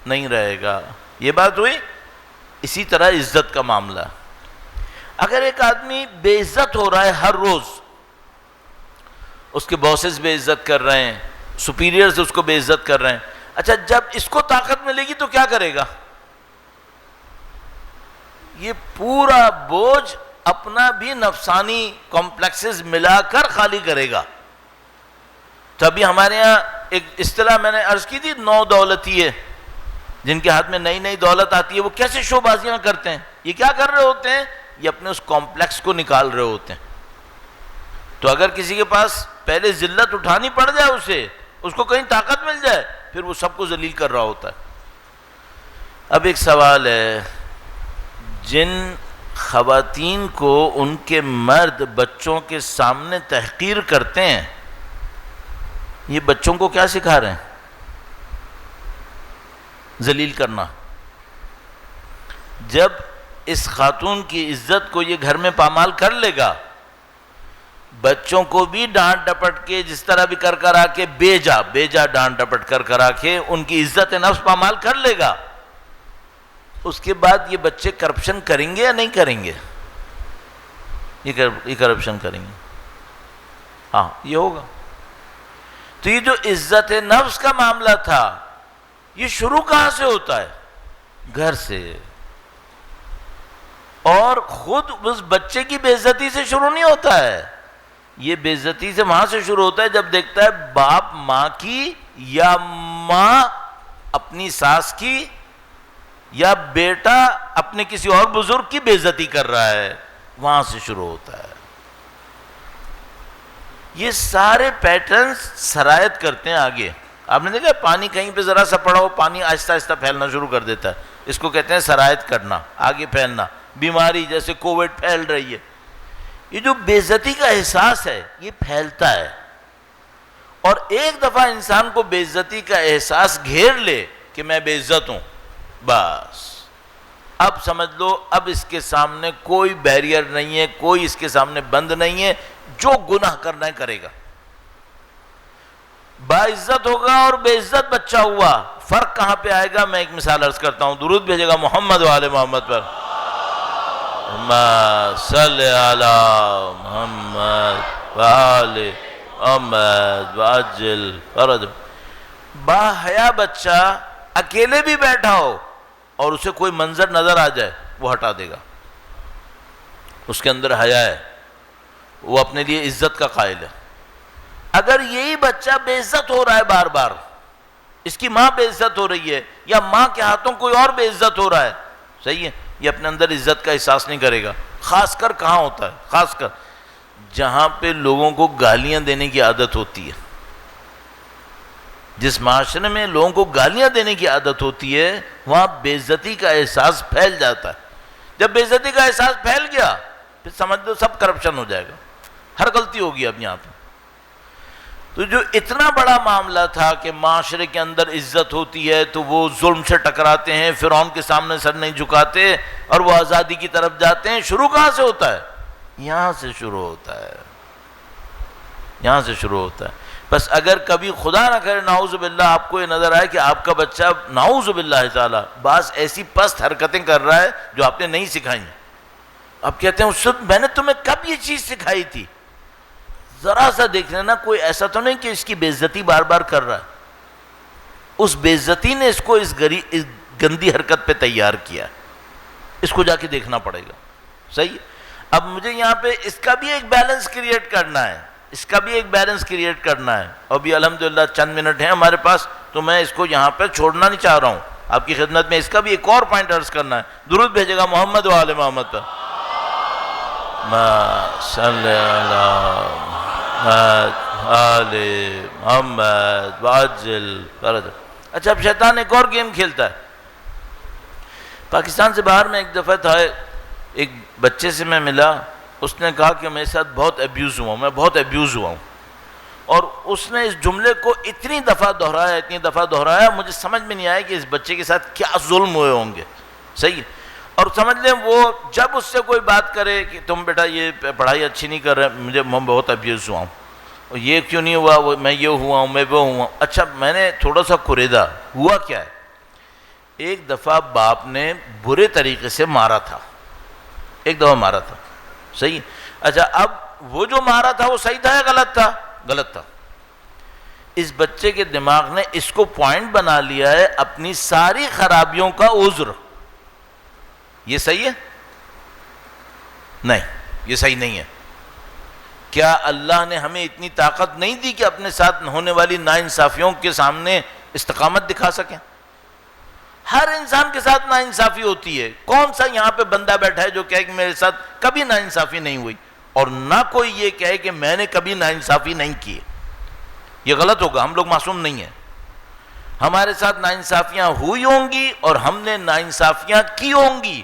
نہیں رہے گا. یہ بات ہوئی. اسی طرح عزت کا معاملہ، اگر ایک آدمی بے عزت ہو رہا ہے ہر روز، اس کے باسز بے عزت کر رہے ہیں، سپیریئرز اس کو بے عزت کر رہے ہیں، اچھا جب اس کو طاقت ملے گی تو کیا کرے گا؟ یہ پورا بوجھ اپنا بھی نفسانی کمپلیکسز ملا کر خالی کرے گا. تبھی ہمارے ہاں ایک اصطلاح میں نے عرض کی تھی، نو دولتی ہے، جن کے ہاتھ میں نئی نئی دولت آتی ہے وہ کیسے شو بازیاں کرتے ہیں. یہ کیا کر رہے ہوتے ہیں؟ یہ اپنے اس کمپلیکس کو نکال رہے ہوتے ہیں. تو اگر کسی کے پاس پہلے ذلت اٹھانی پڑ جائے، اسے اس کو کہیں طاقت مل جائے، پھر وہ سب کو ذلیل کر رہا ہوتا ہے. اب ایک سوال ہے، جن خواتین کو ان کے مرد بچوں کے سامنے تحقیر کرتے ہیں، یہ بچوں کو کیا سکھا رہے ہیں؟ ذلیل کرنا. جب اس خاتون کی عزت کو یہ گھر میں پامال کر لے گا، بچوں کو بھی ڈانٹ ڈپٹ کے جس طرح بھی کر کر آ کے بیجا ڈانٹ ڈپٹ کر کر آ کے ان کی عزت نفس پامال کر لے گا، اس کے بعد یہ بچے کرپشن کریں گے یا نہیں کریں گے؟ یہ کرپشن کریں گے، ہاں یہ ہوگا۔ تو یہ جو عزت نفس کا معاملہ تھا، یہ شروع کہاں سے ہوتا ہے؟ گھر سے۔ اور خود اس بچے کی بے عزتی سے شروع نہیں ہوتا ہے، یہ بے عزتی سے وہاں سے شروع ہوتا ہے جب دیکھتا ہے باپ ماں کی، یا ماں اپنی ساس کی، یا بیٹا اپنے کسی اور بزرگ کی بے عزتی کر رہا ہے، وہاں سے شروع ہوتا ہے۔ یہ سارے پیٹرنز سرایت کرتے ہیں آگے۔ آپ نے دیکھا پانی کہیں پہ ذرا سا پڑا ہو، پانی آہستہ آہستہ پھیلنا شروع کر دیتا ہے، اس کو کہتے ہیں سرایت کرنا، آگے پھیلنا۔ بیماری جیسے کووڈ پھیل رہی ہے، یہ جو بے عزتی کا احساس ہے یہ پھیلتا ہے، اور ایک دفعہ انسان کو بے عزتی کا احساس گھیر لے کہ میں بے عزت ہوں، بس اب سمجھ لو اب اس کے سامنے کوئی بیریئر نہیں ہے، کوئی اس کے سامنے بند نہیں ہے، جو گناہ کرنا ہے کرے گا۔ باعزت ہوگا اور بے عزت بچہ ہوا، فرق کہاں پہ آئے گا؟ میں ایک مثال عرض کرتا ہوں، درود بھیجے گا محمد و آل محمد پر، محمد صلی علی محمد و آل محمد وعجل فرج۔ با حیا بچہ اکیلے بھی بیٹھا ہو اور اسے کوئی منظر نظر آ جائے وہ ہٹا دے گا، اس کے اندر حیا ہے، وہ اپنے لیے عزت کا قائل ہے۔ اگر یہی بچہ بے عزت ہو رہا ہے بار بار، اس کی ماں بے عزت ہو رہی ہے یا ماں کے ہاتھوں کوئی اور بے عزت ہو رہا ہے، صحیح ہے، یہ اپنے اندر عزت کا احساس نہیں کرے گا۔ خاص کر کہاں ہوتا ہے؟ خاص کر جہاں پہ لوگوں کو گالیاں دینے کی عادت ہوتی ہے، جس معاشرے میں لوگوں کو گالیاں دینے کی عادت ہوتی ہے وہاں بے عزتی کا احساس پھیل جاتا ہے۔ جب بے عزتی کا احساس پھیل گیا پھر سمجھ لو سب کرپشن ہو جائے گا، ہر غلطی ہوگی اب یہاں پہ۔ تو جو اتنا بڑا معاملہ تھا کہ معاشرے کے اندر عزت ہوتی ہے تو وہ ظلم سے ٹکراتے ہیں، فرعون کے سامنے سر نہیں جھکاتے اور وہ آزادی کی طرف جاتے ہیں، شروع کہاں سے ہوتا ہے؟ یہاں سے شروع ہوتا ہے، یہاں سے شروع ہوتا ہے۔ بس اگر کبھی خدا نہ کرے نعوذ باللہ آپ کو یہ نظر آئے کہ آپ کا بچہ نعوذ باللہ تعالی بعض ایسی پست حرکتیں کر رہا ہے جو آپ نے نہیں سکھائی، آپ کہتے ہیں اس وقت میں نے تمہیں کب یہ چیز سکھائی تھی؟ ذرا سا دیکھ لینا کوئی ایسا تو نہیں کہ اس کی بے عزتی بار بار کر رہا ہے، اس بے عزتی نے اس کو اس گندی حرکت پہ تیار کیا، اس کو جا کے دیکھنا پڑے گا، صحیح۔ اب مجھے یہاں پہ اس کا بھی ایک بیلنس کریٹ کرنا ہے، اس کا بھی ایک بیلنس کریٹ کرنا ہے، اور بھی الحمدللہ چند منٹ ہیں ہمارے پاس تو میں اس کو یہاں پہ چھوڑنا نہیں چاہ رہا ہوں، آپ کی خدمت میں اس کا بھی ایک اور پوائنٹ عرض کرنا ہے۔ درود بھیجے گا محمد و آل محمد پر، صلی اللہ محمد آل محمد وعجل فرج۔ اچھا اب شیطان ایک اور گیم کھیلتا ہے۔ پاکستان سے باہر میں ایک دفعہ تھا، ایک بچے سے میں ملا، اس نے کہا کہ میرے ساتھ بہت ایبیوز ہوا ہوں، میں بہت ایبیوز ہوا ہوں، اور اس نے اس جملے کو اتنی دفعہ دہرایا مجھے سمجھ میں نہیں آیا کہ اس بچے کے ساتھ کیا ظلم ہوئے ہوں گے، صحیح۔ اور سمجھ لیں وہ جب اس سے کوئی بات کرے کہ تم بیٹا یہ پڑھائی اچھی نہیں کر رہے، میں بہت ایبیوز ہوا ہوں، اور یہ کیوں نہیں ہوا، میں یہ ہوا ہوں، میں وہ ہوا۔ اچھا میں نے تھوڑا سا کریدا، ہوا کیا ہے؟ ایک دفعہ باپ نے برے طریقے سے مارا تھا، ایک دفعہ مارا تھا، صحیح۔ اچھا اب وہ جو مارا تھا وہ صحیح تھا یا غلط تھا؟ غلط تھا۔ اس بچے کے دماغ نے اس کو پوائنٹ بنا لیا ہے اپنی ساری خرابیوں کا عذر۔ یہ صحیح ہے؟ نہیں، یہ صحیح نہیں ہے۔ کیا اللہ نے ہمیں اتنی طاقت نہیں دی کہ اپنے ساتھ ہونے والی ناانصافیوں کے سامنے استقامت دکھا سکیں؟ ہر انسان کے ساتھ ناانصافی ہوتی ہے، کون سا یہاں پہ بندہ بیٹھا ہے جو کہے کہ میرے ساتھ کبھی ناانصافی نہیں ہوئی، اور نہ کوئی یہ کہے کہ میں نے کبھی ناانصافی نہیں کی؟ یہ غلط ہوگا، ہم لوگ معصوم نہیں ہیں، ہمارے ساتھ ناانصافیاں ہوئی ہوں گی اور ہم نے ناانصافیاں کی ہوں گی،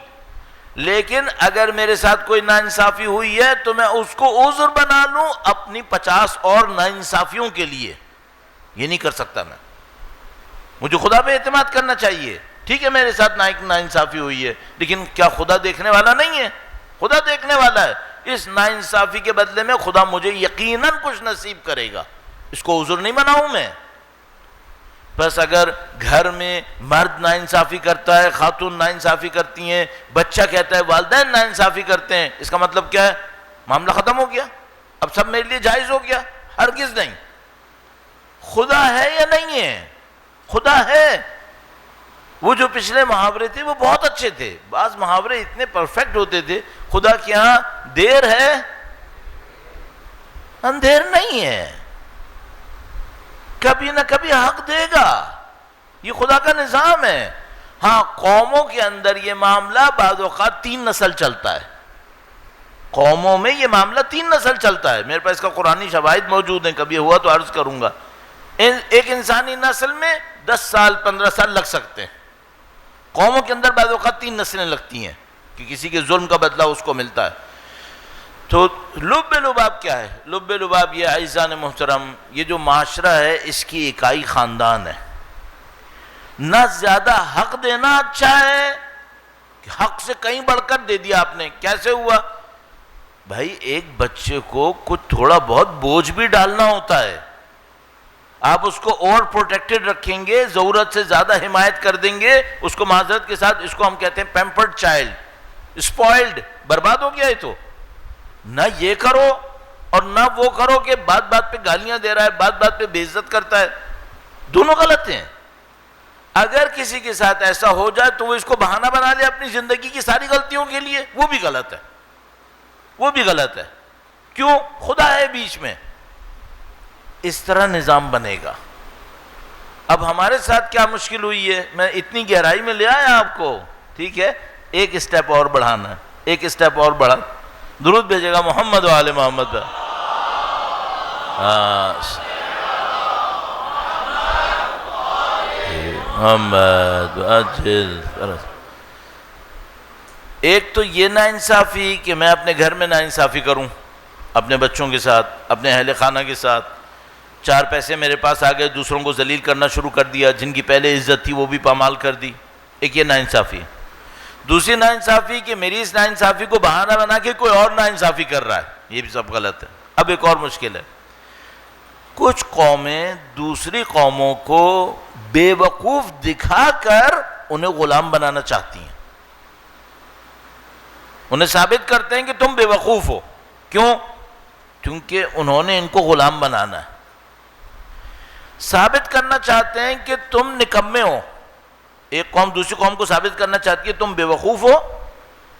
لیکن اگر میرے ساتھ کوئی ناانصافی ہوئی ہے تو میں اس کو عذر بنا لوں اپنی 50 اور ناانصافیوں کے لیے، یہ نہیں کر سکتا میں۔ مجھے خدا پہ اعتماد کرنا چاہیے، ٹھیک ہے میرے ساتھ ناانصافی ہوئی ہے، لیکن کیا خدا دیکھنے والا نہیں ہے؟ خدا دیکھنے والا ہے، اس ناانصافی کے بدلے میں خدا مجھے یقیناً کچھ نصیب کرے گا، اس کو عذر نہیں بناؤں میں۔ بس اگر گھر میں مرد ناانصافی کرتا ہے، خاتون ناانصافی کرتی ہیں، بچہ کہتا ہے والدین ناانصافی کرتے ہیں، اس کا مطلب کیا ہے؟ معاملہ ختم ہو گیا، اب سب میرے لیے جائز ہو گیا؟ ہرگز نہیں۔ خدا ہے یا نہیں ہے؟ خدا ہے۔ وہ جو پچھلے محاورے تھے وہ بہت اچھے تھے، بعض محاورے اتنے پرفیکٹ ہوتے تھے، خدا کے ہاں دیر ہے اندھیر نہیں ہے، کبھی نہ کبھی حق دے گا، یہ خدا کا نظام ہے۔ ہاں قوموں کے اندر یہ معاملہ بعض اوقات 3 نسل چلتا ہے، قوموں میں یہ معاملہ 3 نسل چلتا ہے، میرے پاس اس کا قرآنی شواہد موجود ہیں، کبھی ہوا تو عرض کروں گا۔ ایک انسانی نسل میں 10 سال 15 سال لگ سکتے ہیں، قوموں کے اندر بعض اوقات 3 نسلیں لگتی ہیں کہ کسی کے ظلم کا بدلہ اس کو ملتا ہے۔ تو لب لباب کیا ہے؟ لب لباب یہ عزیزان محترم، یہ جو معاشرہ ہے اس کی اکائی خاندان ہے۔ نہ زیادہ حق دینا اچھا ہے کہ حق سے کہیں بڑھ کر دے دیا آپ نے، کیسے ہوا؟ بھائی ایک بچے کو کچھ تھوڑا بہت بوجھ بھی ڈالنا ہوتا ہے، آپ اس کو اوور پروٹیکٹڈ رکھیں گے، ضرورت سے زیادہ حمایت کر دیں گے، اس کو معذرت کے ساتھ اس کو ہم کہتے ہیں پیمپرڈ چائلڈ، اسپوائلڈ، برباد ہو گیا ہے۔ تو نہ یہ کرو اور نہ وہ کرو کہ بات بات پہ گالیاں دے رہا ہے، بات بات پہ بے عزت کرتا ہے، دونوں غلط ہیں۔ اگر کسی کے ساتھ ایسا ہو جائے تو وہ اس کو بہانہ بنا لے اپنی زندگی کی ساری غلطیوں کے لیے، وہ بھی غلط ہے، وہ بھی غلط ہے۔ کیوں؟ خدا ہے بیچ میں، اس طرح نظام بنے گا۔ اب ہمارے ساتھ کیا مشکل ہوئی ہے، میں اتنی گہرائی میں لے آیا آپ کو، ٹھیک ہے، ایک اسٹیپ اور بڑھانا ہے، ایک اسٹیپ اور بڑھا، درود بھیجے گا محمد و آل محمد۔ محمد ایک تو یہ ناانصافی کہ میں اپنے گھر میں ناانصافی کروں، اپنے بچوں کے ساتھ، اپنے اہل خانہ کے ساتھ، 4 پیسے میرے پاس آ گئے، دوسروں کو ذلیل کرنا شروع کر دیا، جن کی پہلے عزت تھی وہ بھی پامال کر دی، ایک یہ ناانصافی۔ دوسری ناانصافی کہ میری اس ناانصافی کو بہانہ بنا کے کوئی اور ناانصافی کر رہا ہے، یہ بھی سب غلط ہے۔ اب ایک اور مشکل ہے، کچھ قومیں دوسری قوموں کو بے وقوف دکھا کر انہیں غلام بنانا چاہتی ہیں، انہیں ثابت کرتے ہیں کہ تم بے وقوف ہو، کیوں؟ کیونکہ انہوں نے ان کو غلام بنانا ہے، ثابت کرنا چاہتے ہیں کہ تم نکمے ہو۔ ایک قوم دوسری قوم کو ثابت کرنا چاہتی ہے تم بے وقوف ہو،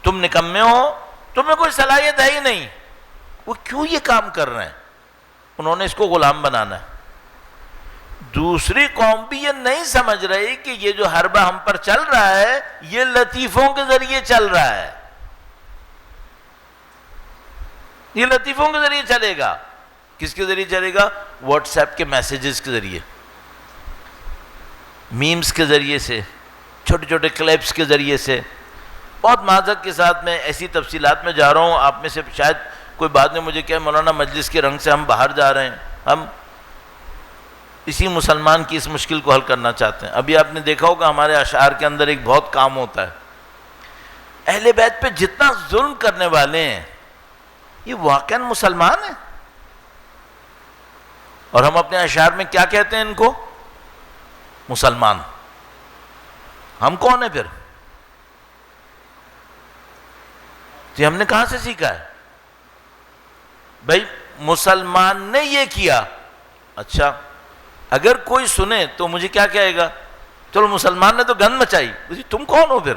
تم نکمے ہو، تمہیں کوئی صلاحیت ہے ہی نہیں۔ وہ کیوں یہ کام کر رہے ہیں؟ انہوں نے اس کو غلام بنانا ہے۔ دوسری قوم بھی یہ نہیں سمجھ رہی کہ یہ جو حربہ ہم پر چل رہا ہے یہ لطیفوں کے ذریعے چل رہا ہے، یہ لطیفوں کے ذریعے چلے گا۔ کس کے ذریعے چلے گا؟ واٹس ایپ کے میسیجز کے ذریعے، میمز کے ذریعے سے، چھوٹے چھوٹے کلپس کے ذریعے سے۔ بہت معذرت کے ساتھ میں ایسی تفصیلات میں جا رہا ہوں، آپ میں سے شاید کوئی بعد میں مجھے کہے مولانا مجلس کے رنگ سے ہم باہر جا رہے ہیں، ہم اسی مسلمان کی اس مشکل کو حل کرنا چاہتے ہیں۔ ابھی آپ نے دیکھا ہوگا ہمارے اشعار کے اندر ایک بہت کام ہوتا ہے، اہل بیت پہ جتنا ظلم کرنے والے ہیں یہ واقعاً مسلمان ہیں، اور ہم اپنے اشعار میں کیا کہتے ہیں ان کو؟ مسلمان۔ ہم کون ہیں پھر؟ تو ہم نے کہاں سے سیکھا ہے؟ بھائی مسلمان نے یہ کیا، اچھا اگر کوئی سنے تو مجھے کیا کہے گا؟ چلو مسلمان نے تو گند مچائی، تم کون ہو پھر؟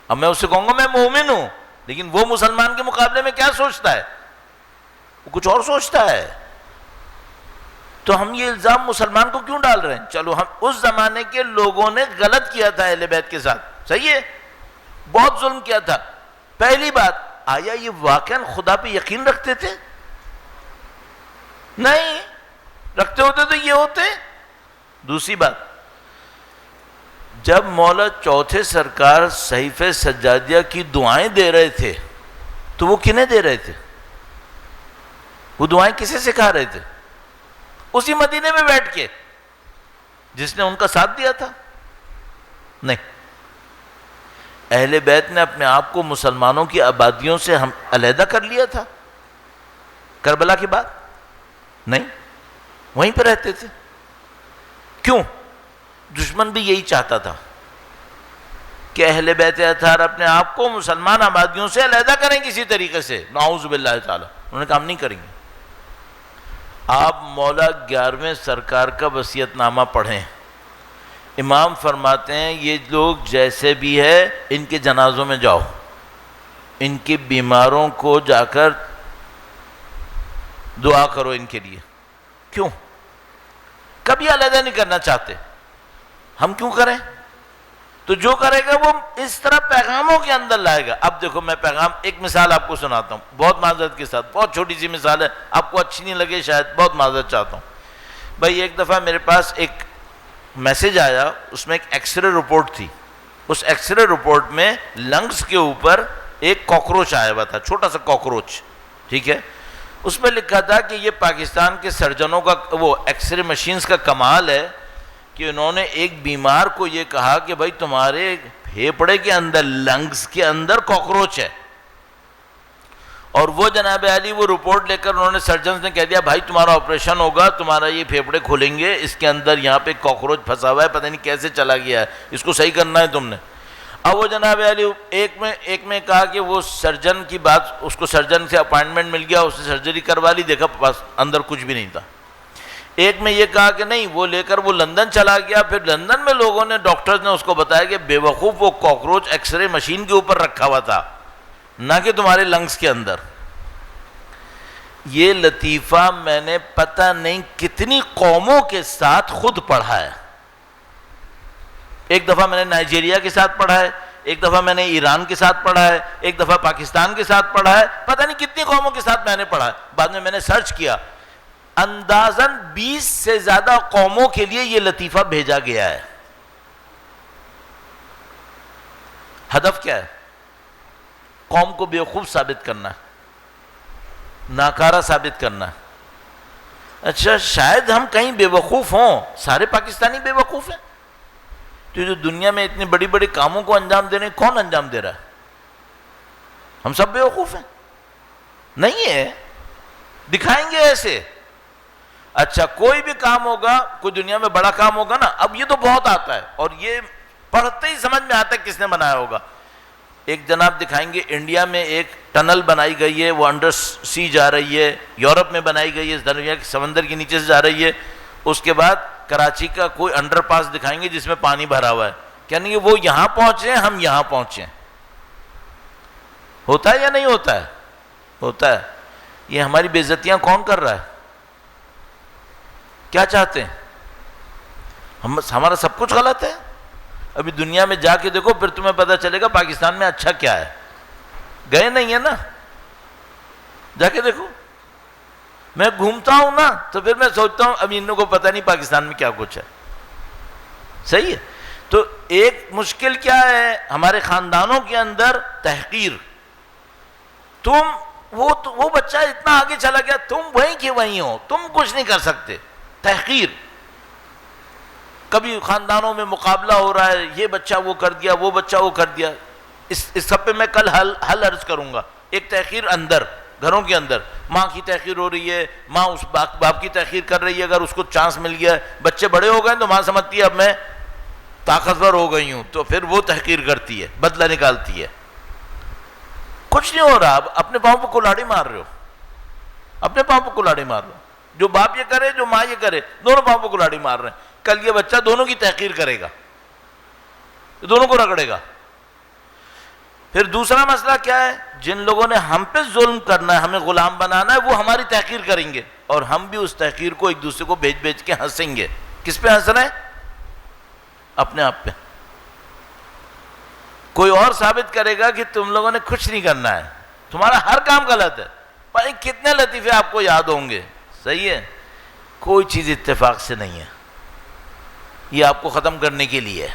اب میں اس سے کہوں گا میں مومن ہوں، لیکن وہ مسلمان کے مقابلے میں کیا سوچتا ہے؟ وہ کچھ اور سوچتا ہے۔ تو ہم یہ الزام مسلمان کو کیوں ڈال رہے ہیں؟ چلو ہم اس زمانے کے لوگوں نے غلط کیا تھا اہل بیت کے ساتھ، صحیح ہے، بہت ظلم کیا تھا۔ پہلی بات، آیا یہ واقعاً خدا پہ یقین رکھتے تھے؟ نہیں، رکھتے ہوتے تو یہ ہوتے۔ دوسری بات، جب مولا چوتھے سرکار صحیفہ سجادیہ کی دعائیں دے رہے تھے تو وہ کنہیں دے رہے تھے؟ وہ دعائیں کسے سکھا رہے تھے؟ اسی مدینے میں بیٹھ کے جس نے ان کا ساتھ دیا تھا؟ نہیں، اہل بیت نے اپنے آپ کو مسلمانوں کی آبادیوں سے ہم علیحدہ کر لیا تھا کربلا کے بعد؟ نہیں، وہیں پہ رہتے تھے۔ کیوں؟ دشمن بھی یہی چاہتا تھا کہ اہل بیت اطہار اپنے آپ کو مسلمان آبادیوں سے علیحدہ کریں کسی طریقے سے، نعوذ باللہ تعالی. انہوں نے کہا ہم نہیں کریں گے. آپ مولا 11ویں سرکار کا وصیت نامہ پڑھیں. امام فرماتے ہیں یہ لوگ جیسے بھی ہے ان کے جنازوں میں جاؤ، ان کے بیماروں کو جا کر دعا کرو ان کے لیے. کیوں؟ کبھی علیحدہ نہیں کرنا چاہتے، ہم کیوں کریں؟ تو جو کرے گا وہ اس طرح پیغاموں کے اندر لائے گا. اب دیکھو میں پیغام، ایک مثال آپ کو سناتا ہوں بہت معذرت کے ساتھ، بہت چھوٹی سی مثال ہے، آپ کو اچھی نہیں لگے شاید، بہت معذرت چاہتا ہوں. بھائی ایک دفعہ میرے پاس ایک میسیج آیا، اس میں ایک ایکس رے رپورٹ تھی. اس ایکس رے رپورٹ میں لنگس کے اوپر ایک کاکروچ آیا ہوا تھا، چھوٹا سا کاکروچ، ٹھیک ہے. اس میں لکھا تھا کہ یہ پاکستان کے سرجنوں کا، وہ ایکس رے مشینز کا کمال ہے کہ انہوں نے ایک بیمار کو یہ کہا کہ بھائی تمہارے پھیپھڑے کے اندر، لنگس کے اندر کاکروچ ہے. اور وہ جناب علی وہ رپورٹ لے کر انہوں نے، سرجنز نے کہہ دیا بھائی تمہارا آپریشن ہوگا، تمہارا یہ پھیپھڑے کھولیں گے، اس کے اندر یہاں پہ کاکروچ پھنسا ہوا ہے، پتہ نہیں کیسے چلا گیا ہے، اس کو صحیح کرنا ہے تم نے. اب وہ جناب علی ایک میں کہا کہ وہ سرجن کی بات، اس کو سرجن سے اپائنٹمنٹ مل گیا، اس نے سرجری کروا لی، دیکھا بس اندر کچھ بھی نہیں تھا. ایک میں یہ کہا کہ نہیں، وہ لے کر وہ لندن چلا گیا. پھر لندن میں لوگوں نے، ڈاکٹرز نے اس کو بتایا کہ بے وقوف وہ کاکروچ ایکس رے مشین کے اوپر رکھا ہوا تھا، نہ کہ تمہارے لنگس کے اندر. یہ لطیفہ میں نے پتہ نہیں کتنی قوموں کے ساتھ خود پڑھا ہے. ایک دفعہ میں نے نائجیریا کے ساتھ پڑھا ہے، ایک دفعہ میں نے ایران کے ساتھ پڑھا ہے، ایک دفعہ پاکستان کے ساتھ پڑھا ہے، پتہ نہیں کتنی قوموں کے ساتھ میں نے پڑھا ہے. بعد میں نے سرچ کیا، اندازاً 20 سے زیادہ قوموں کے لیے یہ لطیفہ بھیجا گیا ہے. ہدف کیا ہے؟ قوم کو بیوقوف ثابت کرنا ہے، ناکارہ ثابت کرنا ہے. اچھا شاید ہم کہیں بے وقوف ہوں، سارے پاکستانی بے وقوف ہیں؟ تو جو دنیا میں اتنے بڑی بڑی کاموں کو انجام دے رہے ہیں، کون انجام دے رہا ہے؟ ہم سب بے وقوف ہیں؟ نہیں ہے، دکھائیں گے ایسے. اچھا کوئی بھی کام ہوگا، کوئی دنیا میں بڑا کام ہوگا نا، اب یہ تو بہت آتا ہے اور یہ پڑھتے ہی سمجھ میں آتا ہے کس نے بنایا ہوگا. ایک جناب دکھائیں گے انڈیا میں ایک ٹنل بنائی گئی ہے، وہ انڈر سی جا رہی ہے، یورپ میں بنائی گئی ہے، دنیا کے سمندر کے نیچے سے جا رہی ہے. اس کے بعد کراچی کا کوئی انڈر پاس دکھائیں گے جس میں پانی بھرا ہوا ہے، کہنے کہ وہ یہاں پہنچے ہم یہاں پہنچے. ہوتا ہے یا نہیں ہوتا ہے؟ ہوتا ہے. یہ ہماری بے عزتیاں کون کر رہا ہے؟ کیا چاہتے ہیں؟ ہمارا سب کچھ غلط ہے. ابھی دنیا میں جا کے دیکھو پھر تمہیں پتہ چلے گا پاکستان میں اچھا کیا ہے. گئے نہیں ہیں نا، جا کے دیکھو. میں گھومتا ہوں نا تو پھر میں سوچتا ہوں اب ان کو پتہ نہیں پاکستان میں کیا کچھ ہے. صحیح ہے. تو ایک مشکل کیا ہے ہمارے خاندانوں کے اندر؟ تحقیر. تم وہ بچہ اتنا آگے چلا گیا، تم وہیں کے وہیں ہو، تم کچھ نہیں کر سکتے. تحقیر. کبھی خاندانوں میں مقابلہ ہو رہا ہے، یہ بچہ وہ کر دیا، وہ بچہ وہ کر دیا. اس سب پہ میں کل حل عرض کروں گا. ایک تحقیر اندر، گھروں کے اندر، ماں کی تحقیر ہو رہی ہے، ماں اس باپ کی تحقیر کر رہی ہے. اگر اس کو چانس مل گیا، بچے بڑے ہو گئے تو ماں سمجھتی ہے اب میں طاقتور ہو گئی ہوں، تو پھر وہ تحقیر کرتی ہے، بدلہ نکالتی ہے. کچھ نہیں ہو رہا، اب اپنے پاؤں پہ کلاڑی مار رہے ہو، اپنے پاؤں پہ کلاڑی مار رہے ہو. جو باپ یہ کرے، جو ماں یہ کرے، دونوں پاؤں پہ کلاڑی مار رہے ہیں. کل یہ بچہ دونوں کی تحقیر کرے گا، دونوں کو رگڑے گا. پھر دوسرا مسئلہ کیا ہے؟ جن لوگوں نے ہم پہ ظلم کرنا ہے، ہمیں غلام بنانا ہے، وہ ہماری تحقیر کریں گے اور ہم بھی اس تحقیر کو ایک دوسرے کو بیچ کے ہنسیں گے. کس پہ ہنس رہے ہیں؟ اپنے آپ پہ. کوئی اور ثابت کرے گا کہ تم لوگوں نے کچھ نہیں کرنا ہے، تمہارا ہر کام غلط ہے. بھائی کتنے لطیفے آپ کو یاد ہوں گے. صحیح ہے. کوئی چیز اتفاق سے نہیں ہے، یہ آپ کو ختم کرنے کے لیے،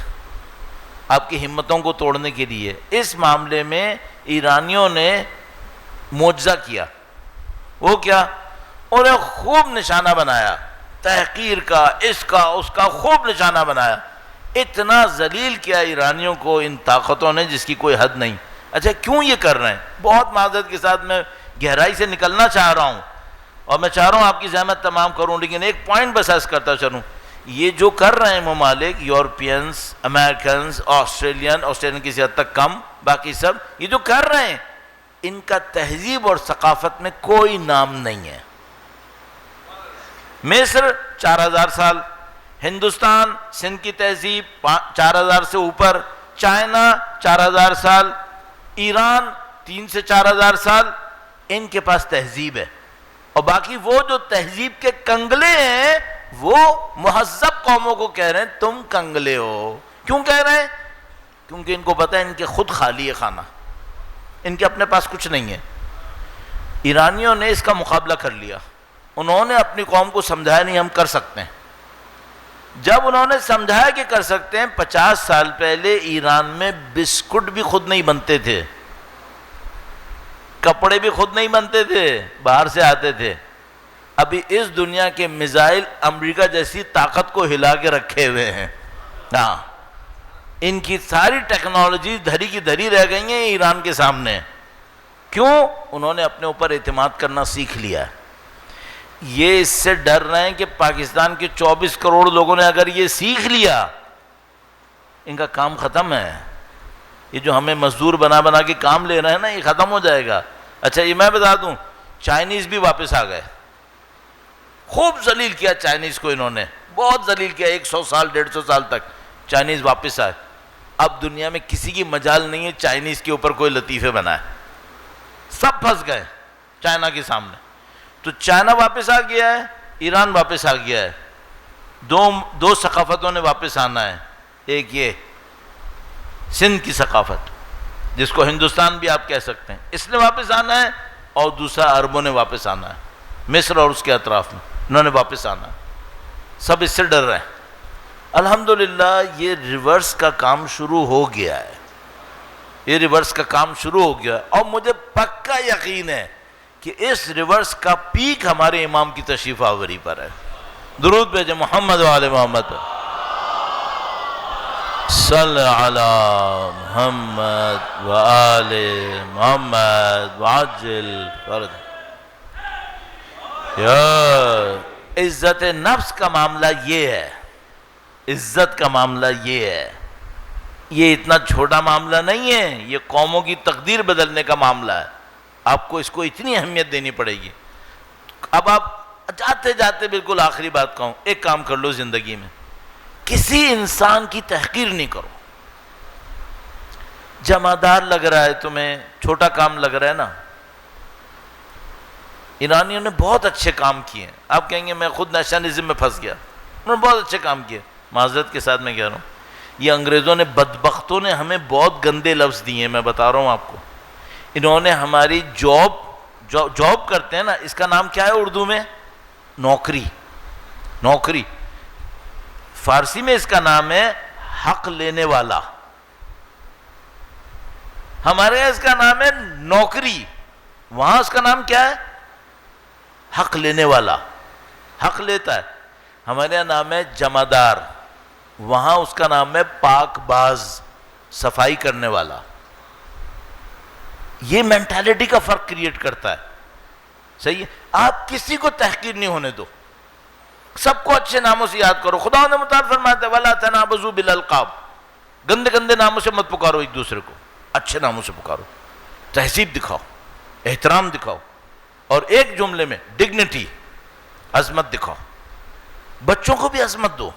آپ کی ہمتوں کو توڑنے کے لیے. اس معاملے میں ایرانیوں نے معجزہ کیا. وہ کیا؟ انہیں خوب نشانہ بنایا، تحقیر کا، اس کا خوب نشانہ بنایا. اتنا ذلیل کیا ایرانیوں کو ان طاقتوں نے جس کی کوئی حد نہیں. اچھا کیوں یہ کر رہے ہیں؟ بہت معذرت کے ساتھ میں گہرائی سے نکلنا چاہ رہا ہوں اور میں چاہ رہا ہوں آپ کی زحمت تمام کروں، لیکن ایک پوائنٹ بس عرض کرتا چلوں. یہ جو کر رہے ہیں ممالک، یورپینز، امریکنز، آسٹریلین کسی حد تک کم، باقی سب یہ جو کر رہے ہیں، ان کا تہذیب اور ثقافت میں کوئی نام نہیں ہے۔ مصر 4000 سال، ہندوستان سندھ کی تہذیب 4000 سے اوپر، چائنا 4000 سال، ایران 3 سے 4000 سال، ان کے پاس تہذیب ہے۔ اور باقی وہ جو تہذیب کے کنگلے ہیں وہ مہذب قوموں کو کہہ رہے ہیں تم کنگلے ہو۔ کیوں کہہ رہے ہیں؟ کیونکہ ان کو پتہ ہے ان کے خود خالی ہے کھانا، ان کے اپنے پاس کچھ نہیں ہے۔ ایرانیوں نے اس کا مقابلہ کر لیا، انہوں نے اپنی قوم کو سمجھایا نہیں ہم کر سکتے ہیں۔ جب انہوں نے سمجھایا کہ کر سکتے ہیں، 50 سال پہلے ایران میں بسکٹ بھی خود نہیں بنتے تھے، کپڑے بھی خود نہیں بنتے تھے، باہر سے آتے تھے۔ ابھی اس دنیا کے میزائل امریکہ جیسی طاقت کو ہلا کے رکھے ہوئے ہیں۔ ہاں، ان کی ساری ٹیکنالوجی دھری کی دھری رہ گئی ہیں ایران کے سامنے۔ کیوں؟ انہوں نے اپنے اوپر اعتماد کرنا سیکھ لیا ہے۔ یہ اس سے ڈر رہے ہیں کہ پاکستان کے 24 کروڑ لوگوں نے اگر یہ سیکھ لیا، ان کا کام ختم ہے۔ یہ جو ہمیں مزدور بنا بنا کے کام لے رہے ہیں نا، یہ ختم ہو جائے گا۔ اچھا یہ میں بتا دوں، چائنیز بھی واپس آ گئے۔ خوب ذلیل کیا چائنیز کو انہوں نے، بہت ذلیل کیا، 100 سال 150 سال تک چائنیز واپس آئے۔ اب دنیا میں کسی کی مجال نہیں ہے چائنیز کے اوپر کوئی لطیفے بنائے، سب پھنس گئے چائنا کے سامنے۔ تو چائنا واپس آ گیا ہے، ایران واپس آ گیا ہے، دو ثقافتوں نے واپس آنا ہے۔ ایک یہ سندھ کی ثقافت جس کو ہندوستان بھی آپ کہہ سکتے ہیں، اس نے واپس آنا ہے، اور دوسرا عربوں نے واپس آنا ہے، مصر اور اس کے اطراف میں انہوں نے واپس آنا ہے۔ سب اس سے ڈر رہے ہیں۔ الحمدللہ یہ ریورس کا کام شروع ہو گیا ہے، یہ ریورس کا کام شروع ہو گیا ہے، اور مجھے پکا یقین ہے کہ اس ریورس کا پیک ہمارے امام کی تشریف آوری پر ہے۔ درود بھیجیں محمد و آل محمد، صلی علی محمد و آل محمد وعجل فرج۔ یا عزت نفس کا معاملہ یہ ہے، عزت کا معاملہ یہ ہے، یہ اتنا چھوٹا معاملہ نہیں ہے، یہ قوموں کی تقدیر بدلنے کا معاملہ ہے۔ آپ کو اس کو اتنی اہمیت دینی پڑے گی۔ اب آپ جاتے جاتے بالکل آخری بات کہوں، ایک کام کر لو زندگی میں، کسی انسان کی تحقیر نہیں کرو۔ جمعدار لگ رہا ہے تمہیں، چھوٹا کام لگ رہا ہے نا، ایرانیوں نے بہت اچھے کام کیے ہیں۔ آپ کہیں گے میں خود نیشنلزم میں پھنس گیا، انہوں نے بہت اچھے کام کیے۔ معذرت کے ساتھ میں کہہ رہا ہوں، یہ انگریزوں نے، بدبختوں نے ہمیں بہت گندے لفظ دیے ہیں، میں بتا رہا ہوں آپ کو۔ انہوں نے ہماری جاب کرتے ہیں نا، اس کا نام کیا ہے اردو میں؟ نوکری، نوکری۔ فارسی میں اس کا نام ہے حق لینے والا، ہمارے یہاں اس کا نام ہے نوکری، وہاں اس کا نام کیا ہے؟ حق لینے والا، حق لیتا ہے۔ ہمارے یہاں نام ہے جمعدار، وہاں اس کا نام ہے پاک باز، صفائی کرنے والا۔ یہ مینٹالٹی کا فرق کریٹ کرتا ہے، صحیح ہے؟ آپ کسی کو تحقیر نہیں ہونے دو، سب کو اچھے ناموں سے یاد کرو۔ خدا نے متعال فرماتا ہے وَلَا تَنَابَزُوا بِالْأَلْقَابِ، گندے گندے ناموں سے مت پکارو ایک دوسرے کو، اچھے ناموں سے پکارو، تہذیب دکھاؤ، احترام دکھاؤ، اور ایک جملے میں ڈگنیٹی، عظمت دکھاؤ۔ بچوں کو بھی عظمت دو۔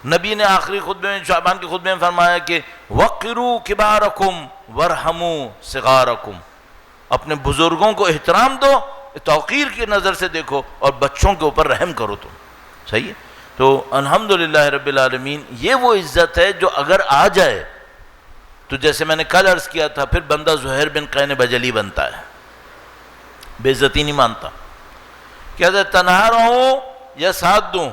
نبی نے آخری خطبے میں، شعبان کے خطبے میں فرمایا کہ وَقِّرُوا كِبَارَكُمْ وَارْحَمُوا صِغَارَكُمْ، اپنے بزرگوں کو احترام دو، توقیر کی نظر سے دیکھو، اور بچوں کے اوپر رحم کرو تم، صحیح ہے؟ تو الحمدللہ رب العالمین، یہ وہ عزت ہے جو اگر آ جائے تو جیسے میں نے کل عرض کیا تھا، پھر بندہ زہیر بن قین بجلی بنتا ہے، بے عزتی نہیں مانتا۔ کیا تنہا رہوں یا ساتھ دوں،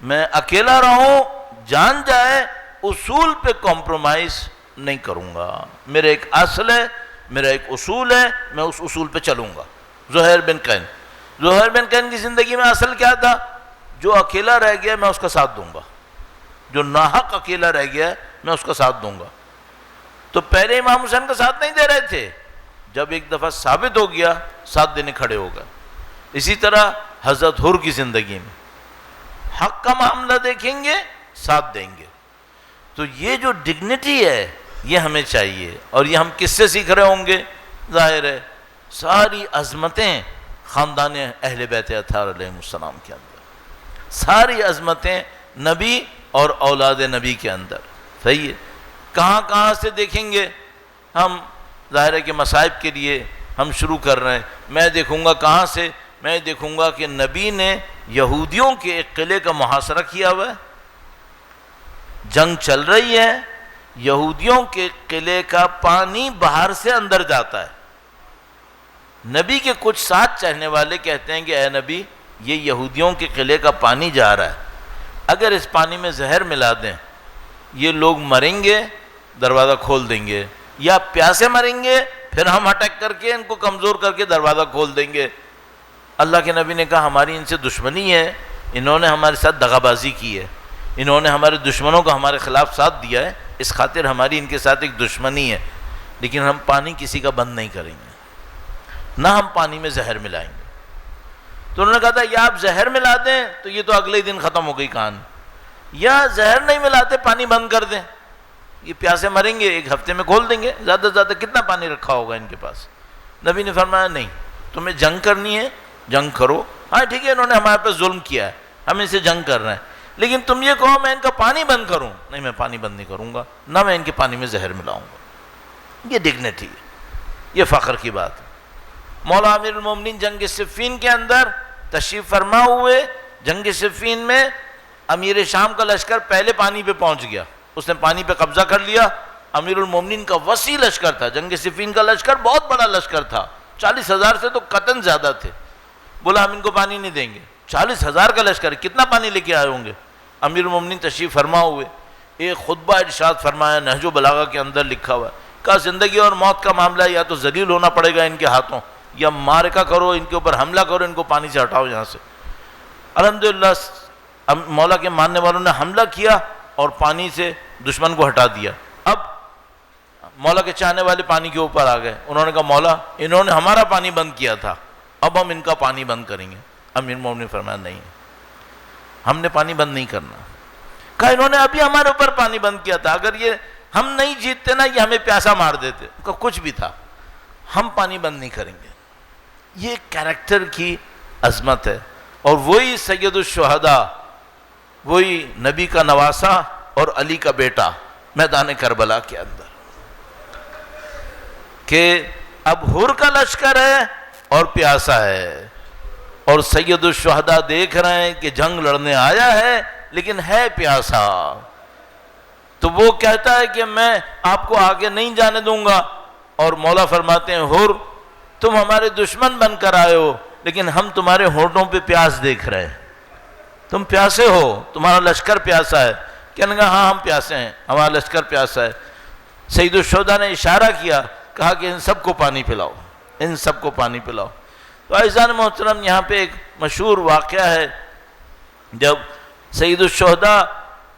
میں اکیلا رہوں، جان جائے، اصول پہ کمپرومائز نہیں کروں گا۔ میرا ایک اصل ہے، میرا ایک اصول ہے، میں اس اصول پہ چلوں گا۔ زہیر بن قین، زہیر بن قین کی زندگی میں اصل کیا تھا؟ جو اکیلا رہ گیا میں اس کا ساتھ دوں گا، جو ناحق اکیلا رہ گیا میں اس کا ساتھ دوں گا۔ تو پہلے امام حسین کا ساتھ نہیں دے رہے تھے، جب ایک دفعہ ثابت ہو گیا ساتھ دینے کھڑے ہو گئے۔ اسی طرح حضرت حر کی زندگی میں حق کا معاملہ دیکھیں گے ساتھ دیں گے. تو یہ جو ڈگنیٹی ہے یہ ہمیں چاہیے. اور یہ ہم کس سے سیکھ رہے ہوں گے؟ ظاہر ہے ساری عظمتیں خاندان اہل بیت اطہار علیہ السلام کے اندر، ساری عظمتیں نبی اور اولاد نبی کے اندر. صحیح ہے. کہاں کہاں سے دیکھیں گے ہم؟ ظاہر ہے کہ مصائب کے لیے ہم شروع کر رہے ہیں. میں دیکھوں گا کہاں سے؟ میں دیکھوں گا کہ نبی نے یہودیوں کے ایک قلعے کا محاصرہ کیا ہوا ہے، جنگ چل رہی ہے، یہودیوں کے قلعے کا پانی باہر سے اندر جاتا ہے. نبی کے کچھ ساتھ چلنے والے کہتے ہیں کہ اے نبی، یہ یہودیوں کے قلعے کا پانی جا رہا ہے، اگر اس پانی میں زہر ملا دیں یہ لوگ مریں گے، دروازہ کھول دیں گے، یا پیاسے مریں گے، پھر ہم اٹیک کر کے ان کو کمزور کر کے دروازہ کھول دیں گے. اللہ کے نبی نے کہا ہماری ان سے دشمنی ہے، انہوں نے ہمارے ساتھ دغا بازی کی ہے، انہوں نے ہمارے دشمنوں کو ہمارے خلاف ساتھ دیا ہے، اس خاطر ہماری ان کے ساتھ ایک دشمنی ہے، لیکن ہم پانی کسی کا بند نہیں کریں گے، نہ ہم پانی میں زہر ملائیں گے. تو انہوں نے کہا تھا یا آپ زہر ملا دیں تو یہ تو اگلے دن ختم ہو گئی کہانی، یا زہر نہیں ملاتے پانی بند کر دیں، یہ پیاسے مریں گے، ایک ہفتے میں کھول دیں گے، زیادہ سے زیادہ کتنا پانی رکھا ہوگا ان کے پاس. نبی نے فرمایا نہیں، تمہیں جنگ کرنی ہے جنگ کرو. ہاں ٹھیک ہے، انہوں نے ہمارے پاس ظلم کیا ہے، ہم ان سے جنگ کر رہے ہیں، لیکن تم یہ کہو میں ان کا پانی بند کروں، نہیں میں پانی بند نہیں کروں گا، نہ میں ان کے پانی میں زہر ملاؤں گا. یہ ڈگنیٹی ہے، یہ فخر کی بات ہے. مولا امیر المومنین جنگ صفین کے اندر تشریف فرما ہوئے. جنگ صفین میں امیر شام کا لشکر پہلے پانی پہ پہنچ گیا، اس نے پانی پہ قبضہ کر لیا. امیر المومنین کا وسیع لشکر تھا، جنگ صفین کا لشکر بہت بڑا لشکر تھا، 40,000 سے تو قطعاً زیادہ تھے. بولا ہم ان کو پانی نہیں دیں گے. 40,000 کا لشکر کتنا پانی لے کے آئے ہوں گے؟ امیر المومنین تشریف فرما ہوئے، ایک خطبہ ارشاد فرمایا، نہج و بلاغہ کے اندر لکھا ہوا ہے، کہا زندگی اور موت کا معاملہ ہے، یا تو ذلیل ہونا پڑے گا ان کے ہاتھوں، یا معرکہ کرو، ان کے اوپر حملہ کرو، ان کو پانی سے ہٹاؤ یہاں سے. الحمدللہ مولا کے ماننے والوں نے حملہ کیا اور پانی سے دشمن کو ہٹا دیا. اب مولا کے چاہنے والے پانی کے اوپر آ گئے. انہوں نے کہا مولا انہوں نے ہمارا پانی بند کیا تھا، اب ہم ان کا پانی بند کریں گے. امیر مومنین نے فرمایا نہیں، ہم نے پانی بند نہیں کرنا. کہا انہوں نے ابھی ہمارے اوپر پانی بند کیا تھا، اگر یہ ہم نہیں جیتتے نا یہ ہمیں پیاسا مار دیتے. کہا کچھ بھی تھا، ہم پانی بند نہیں کریں گے. یہ کریکٹر کی عظمت ہے. اور وہی سید الشہداء، وہی نبی کا نواسا اور علی کا بیٹا میدان کربلا کے اندر، کہ اب حر کا لشکر ہے اور پیاسا ہے، اور سید الشہداء دیکھ رہے ہیں کہ جنگ لڑنے آیا ہے لیکن ہے پیاسا. تو وہ کہتا ہے کہ میں آپ کو آگے نہیں جانے دوں گا. اور مولا فرماتے ہیں حر تم ہمارے دشمن بن کر آئے ہو، لیکن ہم تمہارے ہونٹوں پہ پیاس دیکھ رہے ہیں، تم پیاسے ہو، تمہارا لشکر پیاسا ہے. کہنے لگا ہاں ہم پیاسے ہیں، ہمارا لشکر پیاسا ہے. سید الشہداء نے اشارہ کیا، کہا کہ ان سب کو پانی پلاؤ، ان سب کو پانی پلاؤ. تو عزیزان محترم یہاں پہ ایک مشہور واقعہ ہے، جب سید الشہداء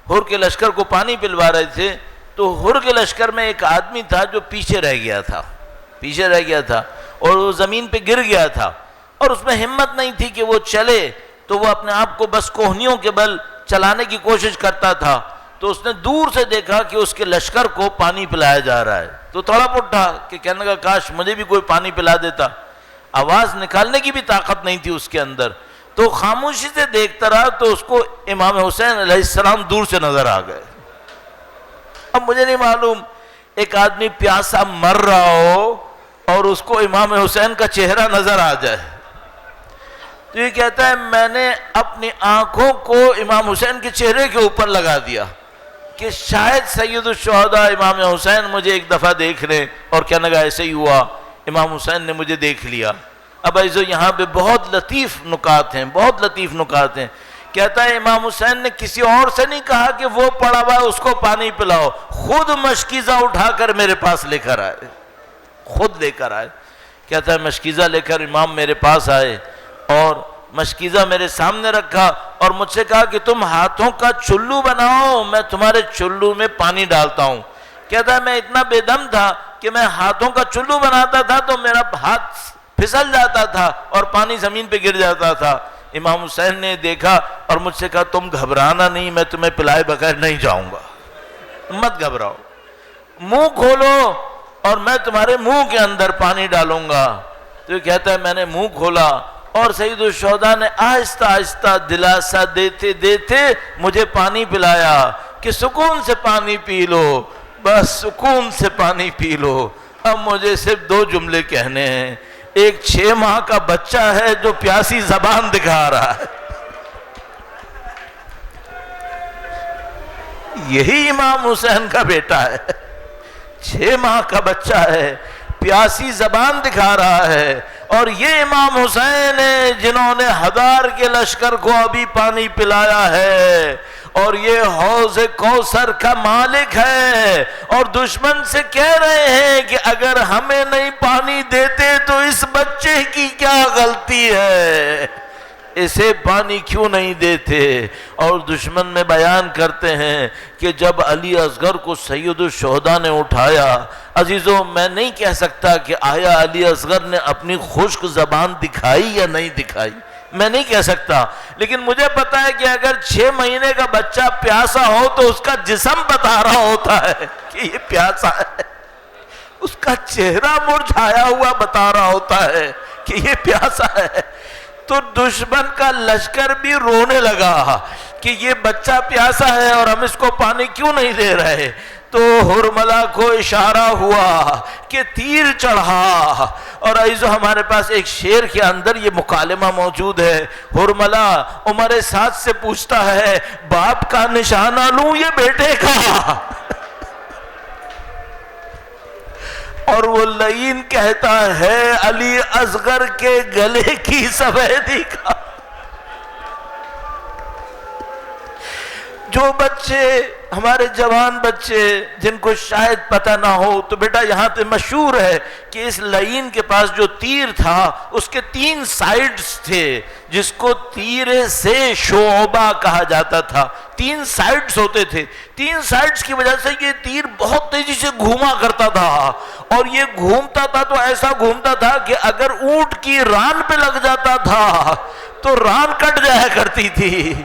حر کے لشکر کو پانی پلوا رہے تھے تو حر کے لشکر میں ایک آدمی تھا جو پیچھے رہ گیا تھا اور وہ زمین پہ گر گیا تھا، اور اس میں ہمت نہیں تھی کہ وہ چلے، تو وہ اپنے آپ کو بس کوہنیوں کے بل چلانے کی کوشش کرتا تھا. تو اس نے دور سے دیکھا کہ اس کے لشکر کو پانی پلایا جا رہا ہے، تو تھوڑا اٹھا کہ کہنے لگا کاش مجھے بھی کوئی پانی پلا دیتا. آواز نکالنے کی بھی طاقت نہیں تھی اس کے اندر، تو خاموشی سے دیکھتا رہا. تو اس کو امام حسین علیہ السلام دور سے نظر آ گئے. اب مجھے نہیں معلوم ایک آدمی پیاسا مر رہا ہو اور اس کو امام حسین کا چہرہ نظر آ جائے. تو یہ کہتا ہے میں نے اپنی آنکھوں کو امام حسین کے چہرے کے اوپر لگا دیا کہ شاید سید الشہداء امام حسین مجھے ایک دفعہ دیکھ لیں، اور کہنے لگا ایسے ہی ہوا، امام حسین نے مجھے دیکھ لیا. اب ایسو یہاں پہ بہت لطیف نکات ہیں. کہتا ہے امام حسین نے کسی اور سے نہیں کہا کہ وہ پڑا ہوا ہے اس کو پانی پلاؤ، خود مشکیزہ اٹھا کر میرے پاس لے کر آئے. کہتا ہے مشکیزہ لے کر امام میرے پاس آئے اور مشکیزہ میرے سامنے رکھا اور مجھ سے کہا کہ تم ہاتھوں کا چلو بناؤ، میں تمہارے چلو میں پانی ڈالتا ہوں. کہتا ہے میں اتنا بے دم تھا کہ میں ہاتھوں کا چلو بناتا تھا تو میرا ہاتھ پھسل جاتا تھا اور پانی زمین پہ گر جاتا تھا. امام حسین نے دیکھا اور مجھ سے کہا تم گھبرانا نہیں، میں تمہیں پلائے بغیر نہیں جاؤں گا، مت گھبراؤ، منہ کھولو اور میں تمہارے منہ کے اندر پانی ڈالوں گا۔ تو یہ کہتا ہے میں نے منہ کھولا اور سید الشہداء نے آہستہ آہستہ دلاسا دیتے دیتے مجھے پانی پلایا کہ سکون سے پانی پی لو، بس سکون سے پانی پی لو۔ اب مجھے صرف 2 جملے کہنے ہیں۔ ایک 6 ماہ کا بچہ ہے جو پیاسی زبان دکھا رہا ہے، یہی امام حسین کا بیٹا ہے، 6 ماہ کا بچہ ہے، پیاسی زبان دکھا رہا ہے، اور یہ امام حسین ہیں جنہوں نے 1000 کے لشکر کو ابھی پانی پلایا ہے، اور یہ حوض کوثر کا مالک ہے، اور دشمن سے کہہ رہے ہیں کہ اگر ہمیں نہیں پانی دیتے تو اس بچے کی کیا غلطی ہے، اسے پانی کیوں نہیں دیتے۔ اور دشمن میں بیان کرتے ہیں کہ جب علی اصغر کو سید الشہداء نے اٹھایا، عزیزوں میں نہیں کہہ سکتا کہ آیا علی اصغر نے اپنی خشک زبان دکھائی یا نہیں دکھائی، میں نہیں کہہ سکتا، لیکن مجھے پتا ہے کہ اگر 6 مہینے کا بچہ پیاسا ہو تو اس کا جسم بتا رہا ہوتا ہے کہ یہ پیاسا ہے، اس کا چہرہ مرجھایا ہوا بتا رہا ہوتا ہے کہ یہ پیاسا ہے۔ تو دشمن کا لشکر بھی رونے لگا کہ یہ بچہ پیاسا ہے اور ہم اس کو پانی کیوں نہیں دے رہے۔ تو حرملہ کو اشارہ ہوا کہ تیر چڑھا، اور عزیزو ہمارے پاس ایک شعر کے اندر یہ مکالمہ موجود ہے۔ حرملہ عمر سعد سے پوچھتا ہے باپ کا نشانہ لوں یہ بیٹے کا، اور وہ لعین کہتا ہے علی اصغر کے گلے کی سفیدی کا۔ جو بچے ہمارے جوان بچے جن کو شاید پتہ نہ ہو تو بیٹا یہاں پہ مشہور ہے کہ اس لعین کے پاس جو تیر تھا اس کے 3 سائیڈز تھے، جس کو تیر سے شعبہ کہا جاتا تھا۔ 3 سائیڈز ہوتے تھے، 3 سائیڈز کی وجہ سے یہ تیر بہت تیزی سے گھوما کرتا تھا، اور یہ گھومتا تھا تو ایسا گھومتا تھا کہ اگر اونٹ کی ران پہ لگ جاتا تھا تو ران کٹ جایا کرتی تھی۔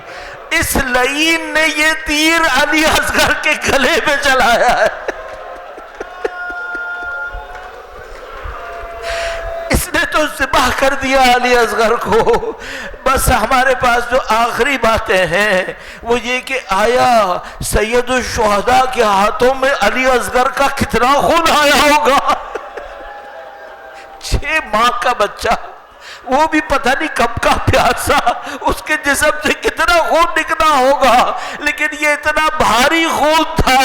اس لعین نے یہ تیر علی اصغر کے گلے پہ چلایا ہے، اس نے تو ذبح کر دیا علی اصغر کو۔ بس ہمارے پاس جو آخری باتیں ہیں وہ یہ کہ آیا سید الشہداء کے ہاتھوں میں علی اصغر کا کتنا خون آیا ہوگا۔ 6 ماہ کا بچہ، وہ بھی پتہ نہیں کب کا پیاسا، اس کے جسم سے کتنا خون نکلا ہوگا، لیکن یہ اتنا بھاری خون تھا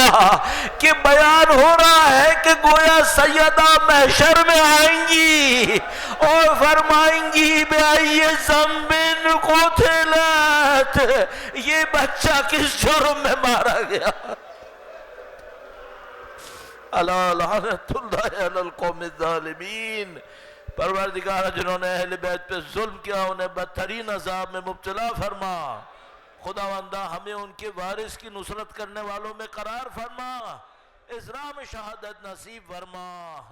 کہ بیان ہو رہا ہے کہ گویا سیدہ محشر میں آئیں گی اور فرمائیں گی بِأَيِّ ذَنبٍ قُتِلَتْ، یہ بچہ کس جرم میں مارا گیا۔ الا لعنۃ اللہ علی القوم الظالمین۔ پروردگار جنہوں نے اہل بیت پہ ظلم کیا انہیں بدترین عذاب میں مبتلا فرما۔ خداوندہ ہمیں ان کے وارث کی نصرت کرنے والوں میں قرار فرما، اِزراء میں شہادت نصیب فرما۔